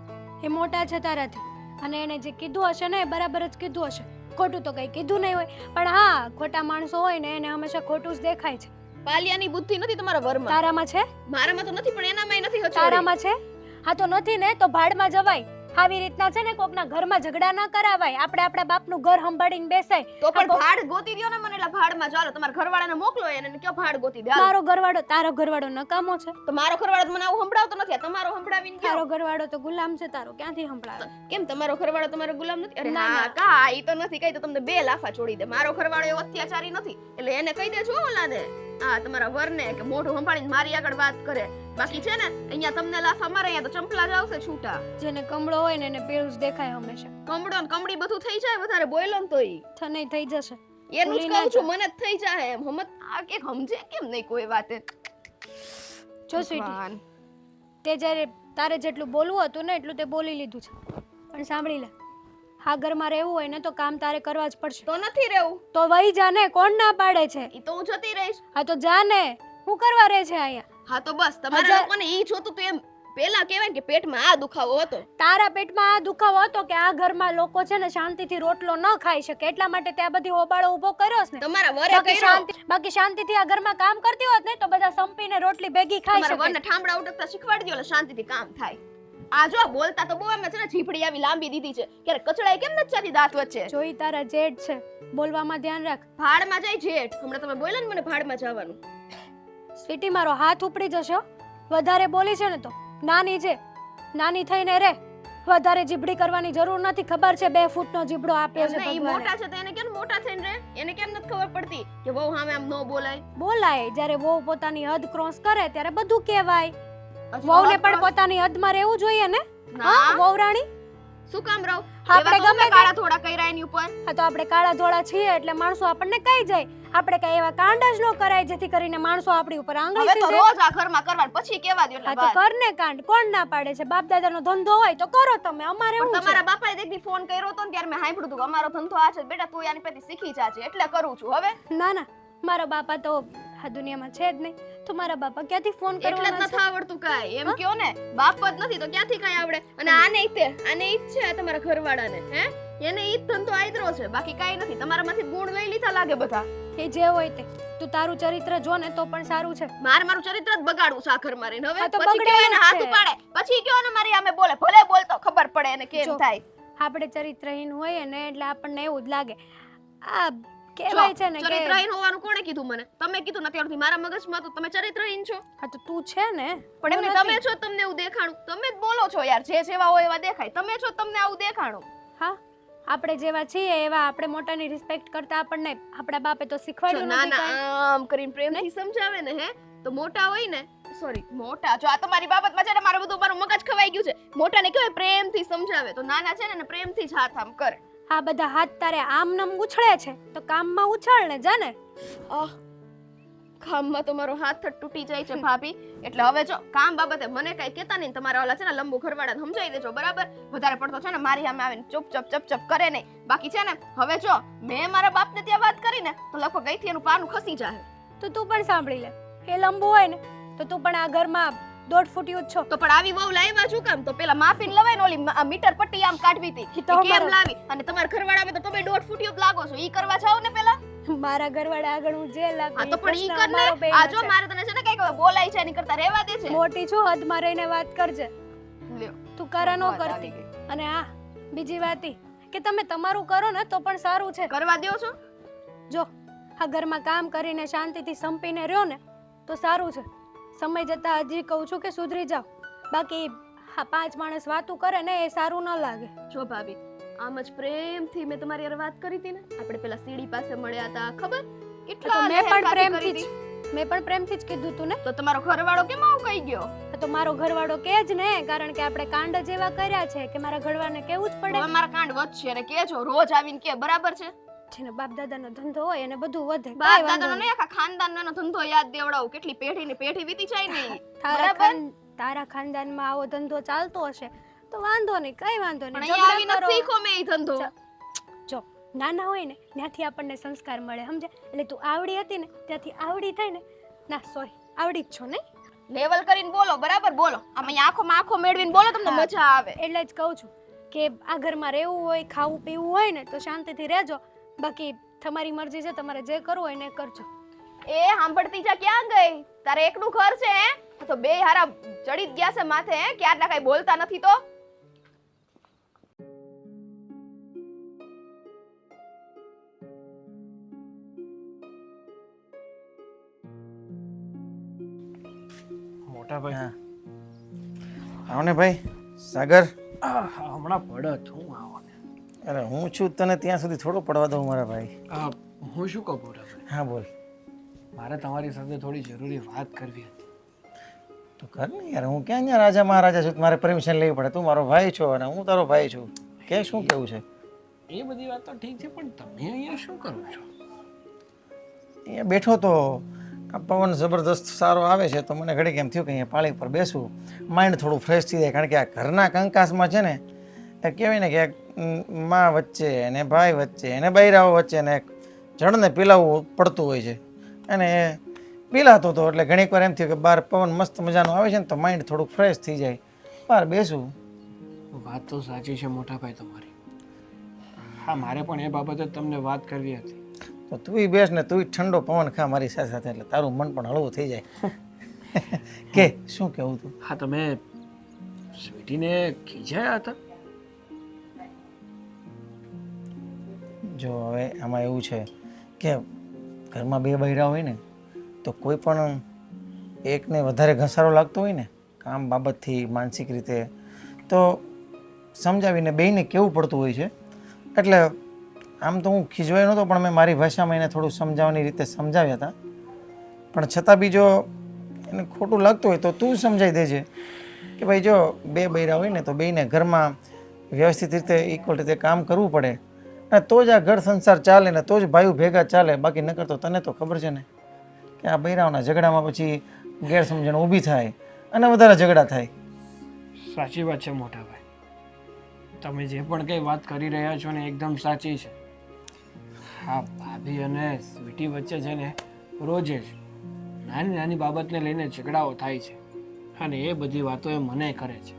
એ મોટા છે તારાથી અને એને જે કીધું હશે ને એ બરાબર જ કીધું હશે. ખોટું તો કઈ કીધું નહીં હોય, પણ હા ખોટા માણસો હોય ને એને હંમેશા ખોટું જ દેખાય છે. પાલિયાની બુદ્ધિ નથી તમારા વરમાં. તારામાં છે? મારામાં તો નથી પણ એનામાંય નથી હચોડી. તારામાં છે? હા તો નથી ને તો ભાડમાં જવાય. આવી રીતના છે ને કોકના ઘરમાં ઝઘડા ન કરાવાય. આપણે આપણા બાપનું ઘર સંભાળીને બેસાય. તો પણ આ ભાડ ગોતી દ્યો ને મને એટલા ભાડમાં ચાલો તમારા ઘરવાળાને મોકલો એને કયો ભાડ ગોતી દે હાલો. મારો ઘરવાળો તારો ઘરવાળો નકામો છે? તો મારો ઘરવાળો તો મને આવું સંભળાવતો નથી, આ તમારો સંભળાવીને ગયો. તારો ઘરવાળો તો ગુલામ છે તારો, ક્યાંથી સંભળાવે? કેમ તમારો ઘરવાળો તમારો ગુલામ નથી? અરે ના, હા ના. કા ઈ તો નથી કહી તો તમને 2 લાફા છોડી દે. મારો ઘરવાળો એવો અત્યાચારી નથી એટલે એને કહી દેજો ઓલાને. આ તમારા વરને કે મોઢું સંભાળીને મારી આગળ વાત કરે. બાકી છે ને અહીંયા તમને લાફા મારે, અહીંયા તો ચંપલા જ આવશે છૂટા. જેને કમળો હોય ને એને પેલું જ દેખાય હંમેશા. કમળો ને કમળી બધું થઈ જાય, વધારે બોયલો ને તોય થને થઈ જશે. એનું જ ભૂલી ના કહું છું, મને જ થઈ જાય એમ. આ કે સમજે કેમ નહીં કોઈ વાતે. જો સ્વીટી, ભગવાન. તે જ્યારે તારે જેટલું બોલવું હતું ને એટલું તે બોલી લીધું છે. પણ સાંભળી લે, હા ઘરમાં રહેવું હોય ને તો કામ તારે કરવા જ પડશે. તો નથી રહેવું, તો વહી જા ને, કોણ ના પાડે છે? ઈ તો હું જતી રહીશ. હા તો જા ને, શું કરવા રહે છે અહીંયા? હા તો બસ તમારા લોકોને ઈ જોતું તો એમ પેલા કહેવાય કે પેટમાં આ દુખાવો હતો. તારા પેટમાં આ દુખાવો હતો કે આ ઘરમાં લોકો છે ને શાંતિથી રોટલો ન ખાઈ શકે, એટલા માટે તે આ બધી હોબાળો ઊભો કર્યો છે ને. તમારા વરે બાકી શાંતિથી આ ઘરમાં કામ કરતી હોત ને તો બધા સંપીને રોટલી ભેગી ખાઈ તમારા શકે. વરને ઠામડા ઉટકતા શીખવાડી દો એટલે શાંતિથી કામ થાય. આ જો બોલતા તો બહુ એમ છે ને, જીભડી આવી લાંબી દીધી છે. ક્યારે કચડાય કેમ નથી જાતી દાંત વચ્ચે? જોઈ તારા જેઠ છે, બોલવામાં ધ્યાન રાખ. ભાડમાં જાય જેઠ. હમણાં તમે બોલ્યા ને મને ભાડમાં જવાનું. સ્વીટી મારો હાથ ઉપડી જશે હો. વધારે બોલી છે ને તો નાની છે, નાની થઈને રે. વધારે જીભડી કરવાની જરૂર નથી. ખબર છે 2 ફૂટનો જીભડો આપ્યો છે ઈ ભગવાને. મોટા છે તો એને કેમ મોટા થઈને રહે? એને કેમ નથી ખબર પડતી કે વહુ સામે આમ ન બોલાય? બોલાય જ્યારે વહુ પોતાની હદ ક્રોસ કરે ત્યારે બધું કહેવાય. હજી વહુને વાત પણ કરો. પોતાની હદમાં રહેવું જોઈએ ને. ના. હા વહુ રાણી, શું કામ રહો? આપણે એવા તો ગમે અમે કાળા થોડા કર્યા એની ઉપર. હા તો આપણે કાળા ધોળા છીએ એટલે માણસો આપણને કહી જાય. આપણે કઈ એવા કાંડ જ ન કરાય જેથી કરીને માણસો આપણી ઉપર આંગળી હવે તો સીધે. રોજ આ ઘરમાં કરવાનું, પછી કેવા દો એટલે હા તો બસ. કર ને કાંડ, કોણ ના પાડે છે? બાપ દાદાનો ધંધો હોય તો કરો તમે, અમારે પણ એવું છે. તમારા બાપાએ દેખી ફોન કર્યો હતો ને ત્યારે મેં સાંભળ્યું હતું કે અમારો ધંધો આ છે બેટા, તું આની પરથી શીખી જાજે એટલે કરું છું. હવે ના ના, મારા બાપા તો આ દુનિયામાં છે જ નહીં, તો મારા બાપા ક્યાંથી ફોન એટલે જ કરવાના નથી છે? આવડતું કાંઈ. એમ કયો ને, બાપ જ નથી તો ક્યાંથી કાંઈ આવડે? અને આને ઈ જ છે તમારા ઘરવાળાને, હે? એને ઈ જ ધંધો આયદરો છે, બાકી કાંઈ નથી. તમારામાંથી ગુણ લઈ લીધા લાગે બધા. એ જે હોય તે, તું તારું ચરિત્ર જો ને તો પણ સારું છે. મારું ચરિત્ર જ બગાડવું સાખર મારે. હવે હા તો પછી બગડેલું કયો એને જ હાથ છે. ઉપાડે, પછી કયો ને મારી આમે બોલે, ભલે બોલતો ખબર પડે એને કેમ જો. થાય. આપણે ચરિત્રહીન હોઈએ ને એટલે આપણને એવું જ લાગે. આ કહેવાય છે ને કે ચરિત્રહીન હોવાનું કોણે કીધું મને? તમે કીધું નથી આવડતું. મારા મગજમાં તો તમે ચરિત્રહીન છો. હા તો તું છે ને. પણ હું એમને નથી. તમે છો તમને એવું દેખાણું. તમે જ બોલો છો યાર, જે જેવા હોય એવા દેખાય. તમે છો તમને આવું દેખાણું. હા આપણે જેવા છીએ એવા આપણે મોટાની રિસ્પેક્ટ કરતા આપણને આપણા બાપે તો જો શીખવાડ્યું નથી નાના કાંઈ. આમ કરીને પ્રેમથી સમજાવે ને, હે, તો મોટા હોય ને, સોરી મોટા, જો આ તમારી બાબતમાં છે ને મારું મગજ ખવાઈ ગયું છે. મોટાને કહેવાય પ્રેમથી સમજાવે, તો નાના છે ને પ્રેમથી જ હાથ આમ કરે. આ બધા હાથ તારે આમ નમ ઉછળે છે તો કામમાં ઉછાળ ને જા ને. આહ, કામમાં તો મારો હાથ જ તૂટી જાય છે ભાભી. એટલે હવે જો કામ બાબતે મને કઈ કહેતા નહીં. તમારા ઓલા છે ને લંબુ ઘરવાળાને સમજાવી દેજો, બરાબર? વધારે પડતો છે ને મારી સામે આવીને ચપ કરે નહીં. બાકી છે ને હવે જો મેં મારા બાપને ત્યાં વાત કરી ને તો લગભગ અહીંથી એનું પાનું ખસી જાય. તો તું પણ સાંભળી લે, એ લંબુ હોય ને તો તું પણ આ ઘરમાં 1.5 ફૂટિયું જ છો. તો પણ આવી વહુ લાવ્યા શું કામ? તો પેલા માપીને લવાય ને, ઓલી મીટર પટ્ટી આમ કાઢવી હતી, ઈ તો ઈ કેમ અમારો- લાવી? અને તમારા ઘરવાળામાં તો તમે 1.5 ફૂટિયો જ લાગો છો. ઈ કરવા જાઓ ને પેલા. મારા ઘરવાળા આગળ હું જે લાગુ આ તો પણ ઈ પ્રશ્ન કર ને. અમારો બેયનો આ જો છે. મારે તને છે ને કઈક બોલાય છે એની કરતા રહેવા દે છે. મોટી છું, હદમાં રહીને વાત કરજે. લ્યો, તું કરા ન વાત આવી કરતી. ગઈ. અને હા બીજી વાત ઈ કે તમે તમારું કરો ને તો પણ સારું છે. કરવા દ્યો છો? જો આ ઘરમાં કામ કરીને શાંતિથી સંપીને રહ્યો ને તો સારું છે. સમય જતા હજી કહું છું કે સુધરી જાઓ. બાકી આ 5 માણસ વાતું કરે ને એ સારું ન લાગે. જો ભાભી, આમ જ પ્રેમથી મેં તમારી હારે વાત કરી હતી ને. આપણે પેલા સીડી પાસે મળ્યા હતા, ખબર? તો કેટલા મેં પણ લહેરકાથી પ્રેમથી કરી જ હતી. મેં પણ પ્રેમથી જ કીધું તું ને. તો તમારો ઘરવાળો કેમ આવું કહી ગયો? તો મારો ઘરવાળો કે જ ને, કારણ કે આપણે કાંડ જ એવા કર્યા છે કે મારા ઘરવાળાને કેવું જ પડે. હવે મારા કાંડ વધશે અને કેજો રોજ આવીને કે, બરાબર છે? જેને બાપ દાદાનો ધંધો હોય એને બધું વધે. બાપ કાંઈ વાંધો દાદાનો નહીં. નહીં, આખા ખાનદાનનો ધંધો યાદ દેવડાવું. કેટલી પેઢી ને પેઢી વીતી જાય ને. બરાબર? તારા ખાનદાનમાં આવો ધંધો ચાલતો હશે તો વાંધો નહીં, કઈ વાંધો પણ નહીં. અહીંયા ઝઘડા આવીને કરો. શીખો મેં ઈ ધંધો. જો નાના હોય ને ત્યાંથી આપણને સંસ્કાર મળે, સમજે? એટલે તું આવડી હતી ને ત્યાંથી આવડી થઈ ને, ના સોરી આવડી જ છો ને, લેવલ કરીને બોલો, બરાબર બોલો. આમ અહીંયા આંખોમાં આંખો મેળવીને બોલો, તમને હા. મજા આવે. એટલે જ કહું છું કે આ ઘરમાં રહેવું હોય, ખાવું પીવું હોય ને તો શાંતિથી રહેજો. બાકી તમારી મરજી છે, તમારે જે કરવું હોય ને એ કરજો. એ સાંભળતી જા, ક્યાં ગઈ? તારે એકનું ઘર છે હે? તો બે હારા ચડી જ ગયા છે માથે, હે? ક્યારના કઈ બોલતા નથી તો. મોટા ભાઈ, હા આવો ને ભાઈ. સાગર, હમણાં પડત હું આવો ને. અરે હું છું તને ત્યાં સુધી થોડો પડવા દઉં મારા ભાઈ. હું શું કહું પૂરા ભાઈ, હા બોલ. મારે તમારી સાથે થોડી જરૂરી વાત કરવી હતી. તો કર ને યાર, હું ક્યાં અહીંયા રાજા મહારાજા છું, મારે પરમિશન લેવી પડે? તું મારો ભાઈ છો અને હું તારો ભાઈ છું. કે શું કેવું છે? એ બધી વાત તો ઠીક છે, પણ તમે અહીંયા શું કરો છો? અહીંયા બેઠો તો આ પવન જબરદસ્ત સારો આવે છે તો મને ઘડીક એમ થયું કે અહીંયા પાળી પર બેસું, માઇન્ડ થોડું ફ્રેશ થઈ જાય. કારણ કે આ ઘરના કંકાસમાં છે ને એ કહેવાય ને કે મા વચ્ચે અને ભાઈ વચ્ચે અને બૈરાઓ વચ્ચે ને જળને પીલાવવું પડતું હોય છે. અને એ પીલાતો હતો એટલે ઘણીક વાર એમ થયું કે બહાર પવન મસ્ત મજાનો આવે છે ને તો માઇન્ડ થોડુંક ફ્રેશ થઈ જાય, બહાર બેસું. વાત તો સાચી છે મોટા ભાઈ તમારી. હા, મારે પણ એ બાબતે તમને વાત કરવી હતી. તો તુંય બેસ ને તુંય ઠંડો પવન ખા મારી સાથે સાથે, એટલે તારું મન પણ હળવું થઈ જાય. કે શું કહેવું તું? હા, તમે સ્વીટીને ખીજાયા હતા? જો હવે આમાં એવું છે કે ઘરમાં બે બૈરા હોય ને તો કોઈ પણ એકને વધારે ઘસારો લાગતો હોય ને કામ બાબતથી માનસિક રીતે, તો સમજાવીને બેયને કેવું પડતું હોય છે. એટલે આમ તો હું ખીજવાયો નહોતો, પણ મેં મારી ભાષામાં એને થોડું સમજાવવાની રીતે સમજાવ્યા હતા. પણ છતાં બી જો એને ખોટું લાગતું હોય તો તું સમજાવી દેજે કે ભાઈ જો બે બૈરા હોય ને તો બેયને ઘરમાં વ્યવસ્થિત રીતે ઇક્વલ રીતે કામ કરવું પડે, અને તો જ આ ઘર સંસાર ચાલે ને તો જ ભાઈઓ ભેગા ચાલે. બાકી નકર તો તને તો ખબર છે ને કે આ બૈરાઓના ઝઘડામાં પછી ગેરસમજણ ઊભી થાય અને વધારે ઝઘડા થાય. સાચી વાત છે મોટા ભાઈ. તમે જે પણ કંઈ વાત કરી રહ્યા છો ને એકદમ સાચી છે. હા, ભાભી અને સ્વીટી વચ્ચે છે ને રોજે જ નાની નાની બાબતને લઈને ઝઘડાઓ થાય છે, અને એ બધી વાતો એ મને કરે છે.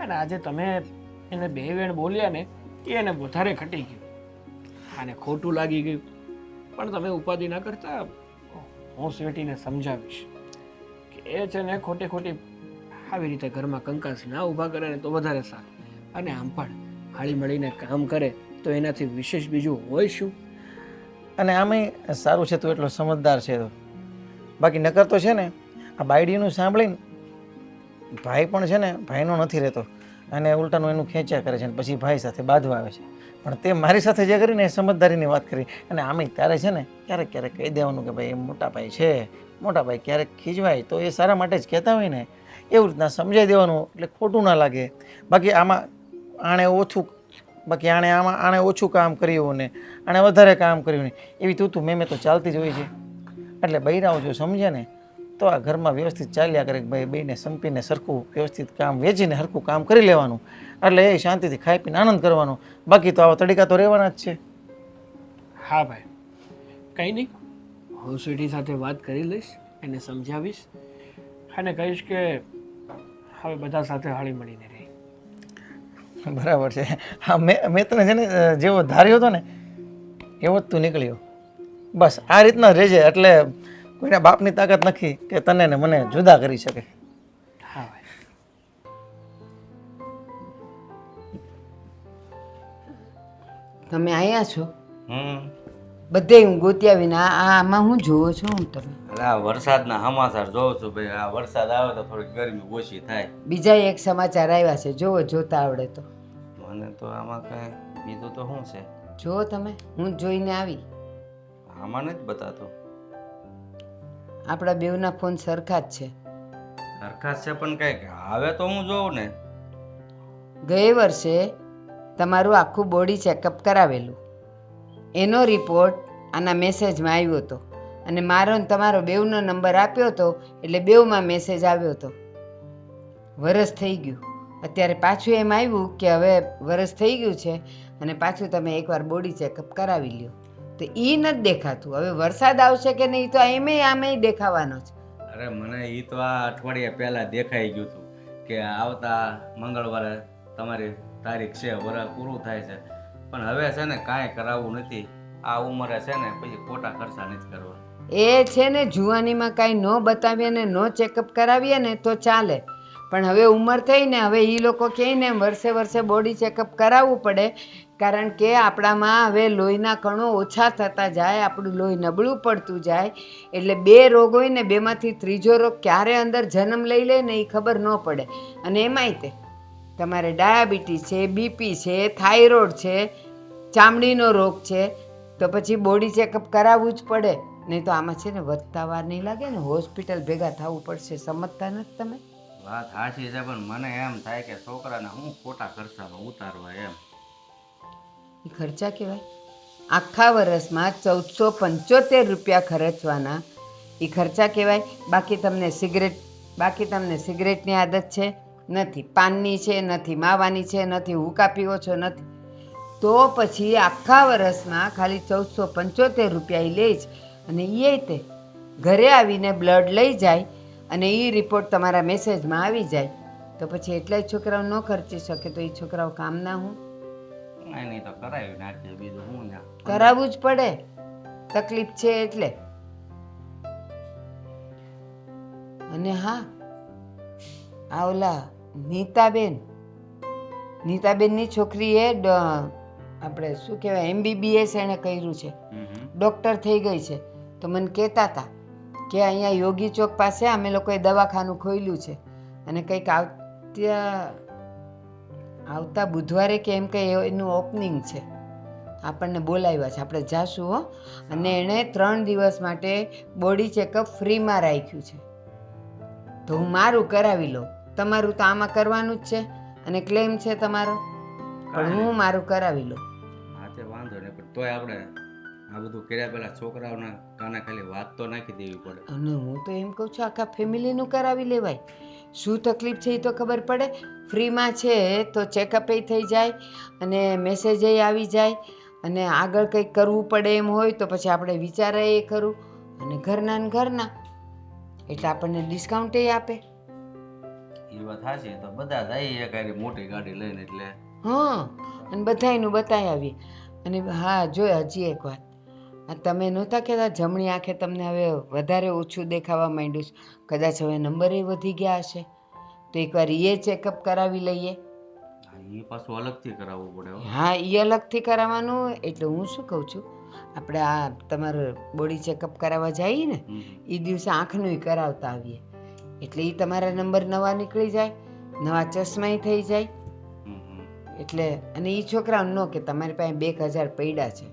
અને આજે તમે એને બે વેણ બોલ્યા ને એ એને વધારે ખટી ગયું અને ખોટું લાગી ગયું. પણ તમે ઉપાધિ ના કરતા, હું સ્વીટીને સમજાવીશ કે એ છે ને ખોટી ખોટી આવી રીતે ઘરમાં કંકાસ ના ઊભા કરે ને તો વધારે સારું. અને આમ પણ હાળી મળીને કામ કરે તો એનાથી વિશેષ બીજું હોય શું? અને આમાંય સારું છે તું એટલો સમજદાર છે તો. બાકી નકર તો છે ને આ બાયડીનું સાંભળીને ભાઈ પણ છે ને ભાઈનો નથી રહેતો અને ઉલટાનું એનું ખેંચ્યા કરે છે અને પછી ભાઈ સાથે બાંધવા આવે છે. પણ તે મારી સાથે જે કરીને એ સમજદારીની વાત કરી. અને આમાંય તારે છે ને ક્યારેક ક્યારેક કહી દેવાનું કે ભાઈ એ મોટા ભાઈ છે, મોટા ભાઈ ક્યારેક ખીજવાય તો એ સારા માટે જ કહેતા હોય ને, એવું રીતના સમજાવી દેવાનું એટલે ખોટું ના લાગે. બાકી આમાં આણે ઓછું કામ કર્યું ને આણે વધારે કામ કર્યું ને એવી તું મેં તો ચાલતી જ હોય છે. એટલે બૈરાઓ જો સમજે ને તો આ ઘરમાં વ્યવસ્થિત ચાલ્યા કરે. ભાઈ બેને સંપીને સરખું વ્યવસ્થિત કામ વેચીને સરખું કામ કરી લેવાનું, એટલે એ શાંતિથી ખાઈ પીને આનંદ કરવાનો. બાકી તો આવા તડીકા તો રહેવાના જ છે. હા ભાઈ, કંઈ નહીં, હું સ્વીટી સાથે વાત કરી લઈશ, એને સમજાવીશ અને કહીશ કે હવે બધા સાથે હળી મળીને રહી. બરાબર છે. હા, મેં તને છે ને જેવો ધાર્યો હતો ને એવો જ તું નીકળ્યો. બસ આ રીતના રહેજે, એટલે કોઈના બાપની તાકાત નથી કે તને ને મને જુદા કરી શકે. હા ભાઈ. તમે અહીંયા છો? બધે હું ગોત્યા વિના આમાં હું જોવો છો હું તમે? એટલે આ વરસાદના સમાચાર જોઉં છું ભાઈ. આ વરસાદ આવે તો થોડીક ગરમી ઓછી થાય. બીજા એક સમાચાર આવ્યા છે, જોવો જોતા આવડે તો. મને તો આમાં કઈ બીજું તો શું છે? જુઓ તમે, હું જોઈને આવી. આમાં નથી બતાતું. આપણા બેવના ફોન સરખા જ છે. સરખા છે પણ કઈક આવે તો હું જોઉં ને. ગયે વર્ષે તમારું આખું બોડી ચેકઅપ કરાવેલું, એનો રિપોર્ટ આના મેસેજમાં આવ્યો હતો અને મારો ને તમારો બેવનો નંબર આપ્યો હતો એટલે બેવમાં મેસેજ આવ્યો હતો. વરસ થઈ ગયું, અત્યારે પાછું એમ આવ્યું કે હવે વરસ થઈ ગયું છે અને પાછું તમે એકવાર બોડી ચેકઅપ કરાવી લ્યો. તો એ નથી દેખાતું. હવે વરસાદ આવશે કે નહીં તો આમે દેખાવાનો છે. અરે મને એ તો આ અઠવાડિયા પહેલા દેખાઈ ગયું હતું કે આવતા મંગળવારે તમારી તારીખ છે, વરસ પૂરું થાય છે. પણ હવે છે ને કાંઈ કરાવવું નથી. આ ઉંમરે છે ને પછી ખોટા ખર્ચા નથી કરવા. એ છે ને જુવાનીમાં કાંઈ ન બતાવીએ ને ન ચેકઅપ કરાવીએ ને તો ચાલે, પણ હવે ઉંમર થઈ ને હવે એ લોકો કહે ને વર્ષે વર્ષે બોડી ચેકઅપ કરાવવું પડે. કારણ કે આપણામાં હવે લોહીના કણો ઓછા થતા જાય, આપણું લોહી નબળું પડતું જાય. એટલે બે રોગ હોય ને બેમાંથી ત્રીજો રોગ ક્યારે અંદર જન્મ લઈ લે ને એ ખબર ન પડે. અને એમાંય તે તમારે ડાયાબિટીસ છે, બીપી છે, થાઇરોઇડ છે, ચામડીનો રોગ છે, તો પછી બોડી ચેકઅપ કરાવવું જ પડે. નહીં તો આમાં છે ને વધતા વાર નહીં લાગે ને, હોસ્પિટલ ભેગા થવું પડશે. સમજતા નથી તમે? વાત સાચી છે, પણ મને એમ થાય કે છોકરાને હું ખોટા ખર્ચામાં ઉતારવા એમ. એ ખર્ચા કહેવાય? આખા વર્ષમાં 1475 રૂપિયા ખર્ચવાના, એ ખર્ચા કહેવાય? બાકી તમને સિગરેટની આદત છે? નથી. પાનની છે? નથી. માવાની છે? નથી. હુકા પીવો છો? નથી. તો પછી આખા વર્ષમાં ખાલી 1475 રૂપિયા એ લે જ, અને એ તે ઘરે આવીને બ્લડ લઈ જાય અને એ રિપોર્ટ તમારા મેસેજમાં આવી જાય, તો પછી એટલાય છોકરાઓ ન ખર્ચી શકે તો એ છોકરાઓ કામના હું? નહીં તો કરાવી નાખીએ, બીજું હું ને. કરાવવું જ પડે, તકલીફ છે એટલે. અને હા, આ ઓલા નીતાબેનની છોકરીએ આપણે શું કહેવાય MBBS એણે કર્યું છે, ડૉક્ટર થઈ ગઈ છે. તો મને કહેતા હતા કે અહીંયા યોગી ચોક પાસે અમે લોકોએ દવાખાનું ખોલ્યું છે, અને કંઈક આવતા બુધવારે કે એમ કંઈ એનું ઓપનિંગ છે. આપણને બોલાવ્યા છે, આપણે જાશું હો. અને એણે 3 દિવસ માટે બોડી ચેકઅપ ફ્રીમાં રાખ્યું છે. તો હું મારું કરાવી લઉં. તમારું તો આમાં કરવાનું જ છે અને ક્લેમ છે તમારો, પણ હું મારું કરાવી લઉં. હા તે વાંધો નહીં, પણ તોય આપણે આ બધું કર્યા પહેલા છોકરાઓના કાને ખાલી વાત તો નાખી દેવી પડે. અને હું તો એમ કહું છું આખા ફેમિલીનું કરાવી લેવાય. શું તકલીફ છે એ તો ખબર પડે. ફ્રીમાં છે તો ચેકઅપ થઈ જાય અને મેસેજ આવી જાય, અને આગળ કંઈક કરવું પડે એમ હોય તો પછી આપણે વિચારાય એ ખરું. અને ઘરના એટલે આપણને ડિસ્કાઉન્ટ આપે. એ વાત સાચી, તો બધા જઈએ એક મોટી ગાડી લઈને એટલે. હા, અને બધાયનું બતાવી આવીએ. અને હા જો હજી એક વાત, આ તમે નહોતા કહેતા જમણી આંખે તમને હવે વધારે ઓછું દેખાવા માંડ્યું છે, કદાચ હવે નંબરે વધી ગયા હશે, તો એકવાર એ ચેકઅપ કરાવી લઈએ. એ પાછું અલગથી કરાવવું પડે હો. હા, એ અલગથી કરાવવાનું. એટલે હું શું કહું છું, આપણે આ તમારું બોડી ચેકઅપ કરાવવા જઈએ ને એ દિવસે આંખનું કરાવતા આવીએ, એટલે એ તમારા નંબર નવા નીકળી જાય, નવા ચશ્માય થઈ જાય. એટલે અને એ છોકરાઓને ન કે તમારી પાસે 2000 પડ્યા છે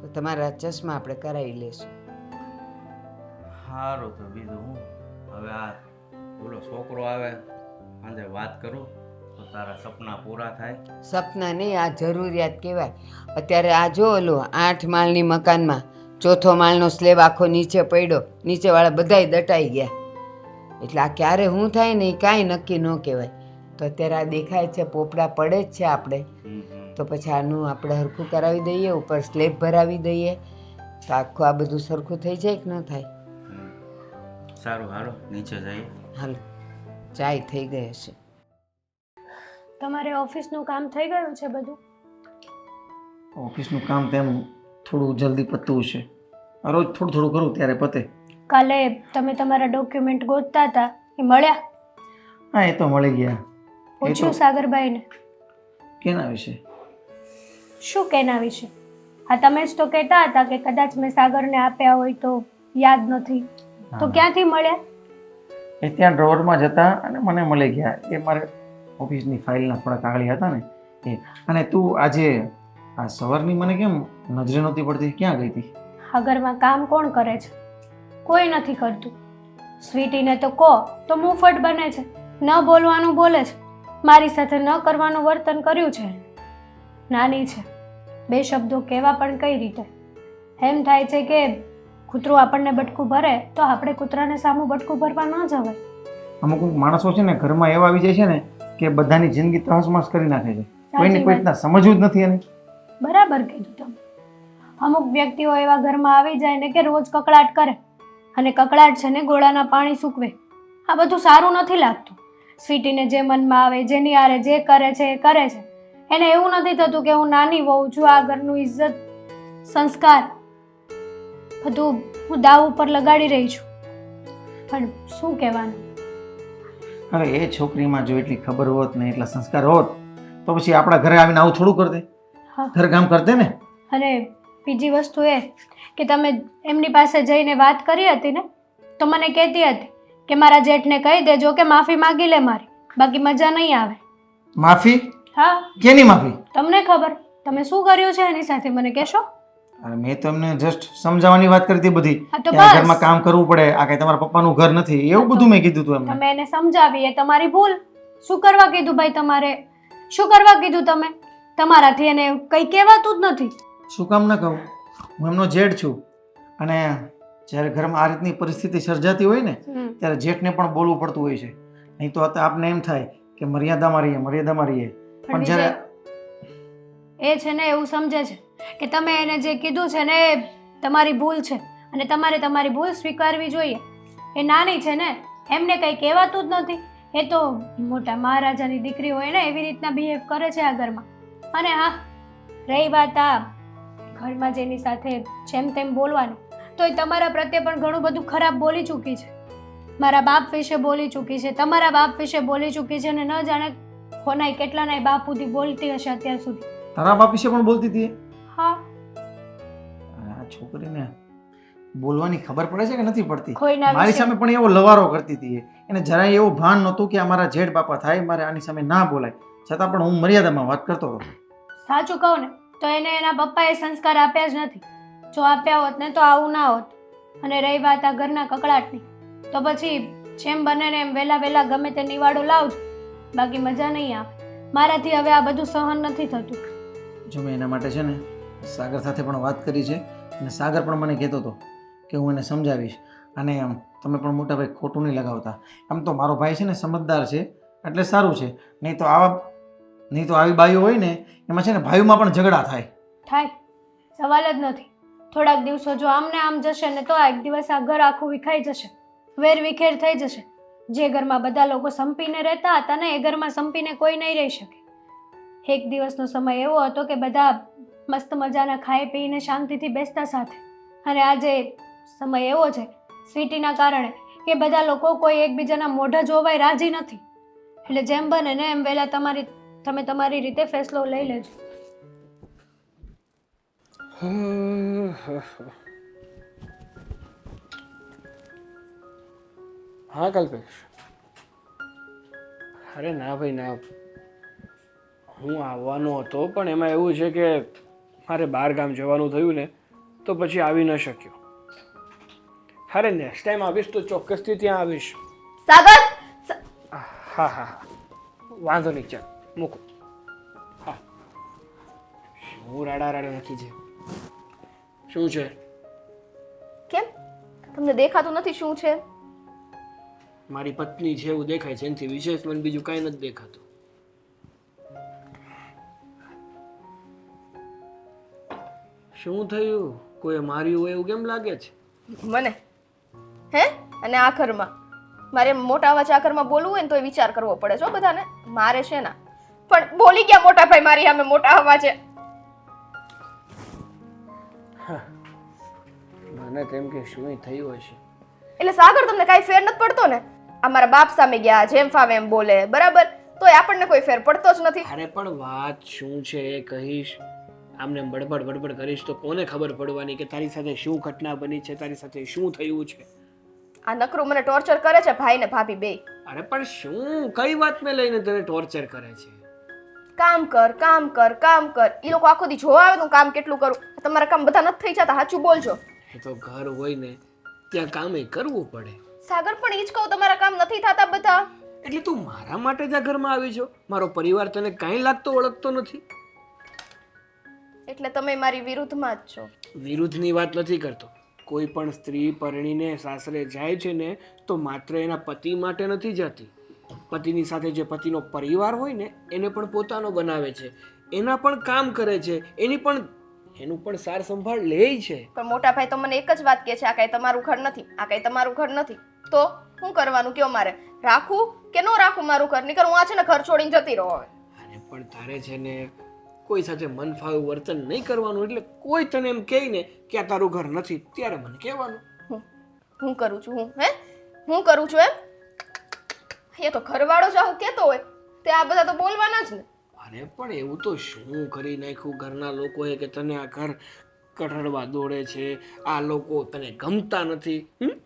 તો તમારા ચશ્મા આપણે કરાવી લેશું. સારું, તો બીજું હું હવે આ બોલો છોકરો આવે આજે વાત કરું તો તારા સપના પૂરા થાય. સપના નહીં, આ જરૂરિયાત કહેવાય. અત્યારે આ જો ઓલો 8 માળની મકાનમાં 4થો માળનો સ્લેબ આખો નીચે પડ્યો, નીચેવાળા બધાય દટાઈ ગયા. એટલે આ ક્યારે શું થાય ને એ કાંઈ નક્કી ન કહેવાય. તો અત્યારે આ દેખાય છે પોપડા પડે જ છે આપણે, તો પછી આનું આપણે સરખું કરાવી દઈએ, ઉપર સ્લેબ ભરાવી દઈએ તો આખું આ બધું સરખું થઈ જાય કે ન થાય? સારું, હાલો નીચે જઈએ. હાલ, ચાય થઈ ગઈ હશે. તમારે ઓફિસનું કામ થઈ ગયું છે બધું? ઓફિસનું કામ તેમ થોડું જલ્દી પતવું છે, રોજ થોડું થોડું કરું ત્યારે પતે. કાલે તમે તમારા ડોક્યુમેન્ટ ગોતતા હતા એ મળ્યા? હા, એ તો મળી ગયા. પૂછ્યું સાગરભાઈને? કેના વિશે? શું કેના વિશે? હા, તમે જ તો કહેતા હતા કે કદાચ મેં સાગરને આપ્યા હોય તો યાદ નથી, તો ક્યાંથી મળ્યા? એ ત્યાં ડ્રોવરમાં જતા અને મને મળી ગયા. એ મારે ઓફિસની ફાઇલના થોડા કાગળી હતા ને એ. અને તું આજે આ સવારની મને કેમ નજરે નહોતી પડતી, ક્યાં ગઈ હતી? આ ઘરમાં કામ કોણ કરે છે? કોઈ નથી કરતું. સ્વીટીને તો કહો તો મુફત બને છે, ન બોલવાનું બોલે છે, મારી સાથે ન કરવાનું વર્તન કર્યું છે. નાની છે, 2 શબ્દો કહેવા પણ કઈ રીતે? એમ થાય છે કે કૂતરું આપણને બટકું ભરે તો આપણે કૂતરાને સામું બટકું ભરવા ન જવાય. અમુક માણસો છે ને ઘરમાં એવા આવી જાય છે ને કે બધાની જિંદગી તહસમસ કરી નાખે છે. કોઈને કોઈ રીતના સમજવું જ નથી એને. બરાબર કીધું તમે. અમુક વ્યક્તિઓ એવા ઘરમાં આવી જાય ને કે રોજ કકળાટ કરે, અને કકળાટ છે ને ગોળાના પાણી સૂકવે. આ બધું સારું નથી લાગતું. સ્વીટીને જે મનમાં આવે, જેની આરે જે કરે છે એ કરે છે. એને એવું નથી થતું કે હું નાની વહુ છું, આ ઘરનું ઇજ્જત સંસ્કાર બધું હું દાવ ઉપર લગાડી રહી છું. પણ શું કહેવાનું? હવે એ છોકરીમાં જો એટલી ખબર હોત ને એટલા સંસ્કાર હોત તો પછી આપણા ઘરે આવીને આવું થોડું કરતે, ઘરકામ કરતે ને. અને બીજી વસ્તુ એ કે તમે એમની પાસે જઈને વાત કરી હતી ને, તો મને કહેતી હતી કે મારા જેઠને કહી દેજો કે માફી માંગી લે મારી, બાકી મજા નહીં આવે. માફી? હા. કેની માફી? તમને ખબર, તમે શું કર્યું છે એની સાથે મને કહેશો? અને મેં તો એમને જસ્ટ સમજાવવાની વાત કરી હતી બધી હા તો કે આ બસ. ઘરમાં કામ કરવું પડે, આ કઈ તમારા પપ્પાનું ઘર નથી, એવું બધું મેં કીધું હતું એમને. તમે એને સમજાવી એ તમારી ભૂલ. શું કરવા કીધું ભાઈ તમારે? શું કરવા કીધું તમે? તમારાથી એને કંઈ કહેવાતું જ નથી. શું કામ ન કહું? હું એમનો જેઠ છું અને જ્યારે ઘરમાં આ રીતની પરિસ્થિતિ સર્જાતી હોય ને ત્યારે જેઠને પણ બોલવું પડતું હોય છે. નહીં તો આપને એમ થાય કે મર્યાદામાં રહીએ, મર્યાદામાં રહીએ. પણ પણ જ્યારે એ છે ને એવું સમજે છે કે તમે એને જે કીધું છે ને એ તમારી ભૂલ છે અને તમારે તમારી ભૂલ સ્વીકારવી જોઈએ. એ નાની છે ને, એમને કંઈ કહેવાતું જ નથી. એ તો મોટા મહારાજાની દીકરી હોય ને એવી રીતના બિહેવ કરે છે આ ઘરમાં. અને હા, રહી વાત આ ઘરમાં જેની સાથે જેમ તેમ બોલવાની, તો એ તમારા પ્રત્યે પણ ઘણું બધું ખરાબ બોલી ચૂકી છે. મારા બાપ વિશે બોલી ચૂકી છે, તમારા બાપ વિશે બોલી ચૂકી છે અને ન જાણે કોનાય કેટલાનાય બાપ સુધી બોલતી હશે અત્યાર સુધી. તારા બાપ વિશે પણ બોલતી હતી એ? હા, અને આ છોકરીને બોલવાની ખબર પડે છે કે નથી પડતી? કોઈના મારી વિશે સામે પણ એવો લવારો કરતી હતી એ. એને જરાય એવું ભાન નહોતું કે આ મારા જેઠ બાપા થાય, મારે આની સામે ના બોલાય. છતાં પણ હું મર્યાદામાં વાત કરતો હતો. સાચું કહું ને તો એને એના પપ્પાએ સંસ્કાર આપ્યા જ નથી. જો આપ્યા હોત ને તો આવું ના હોત. અને રહી વાત આ ઘરના કકળાટની, તો પછી જેમ બને ને એમ વહેલા વહેલા ગમે તે નિવાડો લાવજો, બાકી મજા નહીં આવે. મારાથી હવે આ બધું સહન નથી થતું. જો મેં એના માટે છે ને સાગર સાથે પણ વાત કરી છે અને સાગર પણ મને કહેતો હતો કે હું એને સમજાવીશ. અને તમે પણ મોટા ભાઈ ખોટું નહીં લગાવતા. આમ તો મારો ભાઈ છે ને સમજદાર છે એટલે સારું છે. નહીં તો આવી બાઈઓ હોય ને એમાં છે ને ભાઈઓમાં પણ ઝઘડા થાય. થાય, સવાલ જ નથી. થોડાક દિવસો જો આમને આમ જશે ને તો એક દિવસ આ ઘર આખું વિખાઈ જશે, વેર વિખેર થઈ જશે. જે ઘરમાં બધા લોકો સંપીને રહેતા હતા ને એ ઘરમાં સંપીને કોઈ નહીં રહી શકે. એક દિવસનો સમય એવો હતો કે બધા મસ્ત મજાના ખાઈ પીને શાંતિથી બેસતા સાથે, અને આજે સમય એવો છે સ્વીટીના કારણે કે બધા લોકો કોઈ એકબીજાના મોઢા જોવાય રાજી નથી. એટલે જેમ બને ને એમ વહેલા તમે તમારી રીતે ફેસલો લઈ લેજો. હા કલ્પેશ. અરે ના ભાઈ ના, હું આવવાનો હતો પણ એમાં એવું છે કે મારે બહાર ગામ જવાનું થયું ને તો પછી આવી ન શક્યો. અરે નેક્સ્ટ ટાઈમ આવીશ તો ચોક્કસથી ત્યાં આવીશ. સાગર હા હા હા, વાંધો નહીં, ચાલ મૂકો. હા, શું રાડા રાડા નથી છે? શું છે? કેમ તમને દેખાતું નથી શું છે? મારી પત્ની છે એવું દેખાય છે, એનાથી વિશેષ મને બીજું કાંઈ નથી દેખાતું. શું થયું? કોઈ માર્યું હોય એવું કેમ લાગે છે? મને હે? અને આ ઘરમાં મારે મોટા અવાજ આ ઘરમાં બોલવું હોય ને તો વિચાર કરવો પડે છે બધાને. મારે છે ના, પણ બોલી ગયા મોટા ભાઈ મારી સામે મોટા અવાજે. મને તેમ કે શું થયું હશે. એટલે સાગર તમને કાંઈ ફેર નથી પડતો ને? અમારા બાપ સામે ગયા જેમ ફાવે એમ બોલે, બરાબર, તોય આપણને કોઈ ફેર પડતો જ નથી. અરે પણ વાત શું છે એ કહીશ. આમને બડબડ બડબડ કરીશ તો કોને ખબર પડવાની કે તારી સાથે શું ઘટના બની છે, તારી સાથે શું થયું છે? આ નકરું મને ટોર્ચર કરે છે ભાઈ ને ભાભી બે. અરે પણ શું, કઈ વાતને લઈને તને ટોર્ચર કરે છે? કામ કર કામ કર કામ કર. ઈ લોકો આખો દી જોવા આવે તો હું કામ કેટલું કરું. તમારા કામ બધા નથી થઈ જતા, સાચું બોલજો. એ તો ઘર હોય ને ત્યાં કામ એ કરવું પડે. સાગર પણ ઈ જ કહું, તમારા કામ નથી થતા બધા. એટલે તું મારા માટે જ આ ઘરમાં આવી છો? મારો પરિવાર તને કાંઈ લાગતો ઓળખતો નથી? એટલે તમે મારી વિરુદ્ધમાં જ છો. વિરુદ્ધની વાત નથી કરતો. કોઈ પણ સ્ત્રી પરણીને સાસરે જાય છે ને તો માત્ર એના પતિ માટે નથી જતી. પતિની સાથે જે પતિનો પરિવાર હોય ને એને પણ પોતાનો બનાવે છે, એના પણ કામ કરે છે, એનું પણ સાર સંભાળ લે છે. પણ મોટા ભાઈ તો મને એક જ વાત કહે છે, આ કઈ તમારું ઘર નથી, આ કઈ તમારું ઘર નથી. તો શું કરવાનું કયો? મારે રાખવું કે ન રાખવું મારું ઘર? નીકળ, હું આ છે ને ઘર છોડીને જતી રહો હવે. અરે પણ તારે છે ને કોઈ સાથે મન ફાવે વર્તન નહીં કરવાનું. એટલે કોઈ તને એમ કહે ને કે આ તારું ઘર નથી ત્યારે મને કહેવાનું. હું કરું છું? હું કરું છું એમ? એ તો ઘરવાળો જ આવું કહેતો હોય તે આ બધા તો બોલવાના જ ને. અરે પણ એવું તો શું કરી નાખ્યું ઘરના લોકોએ કે તને આ ઘર કઠડવા દોડે છે? આ લોકો તને ગમતા નથી?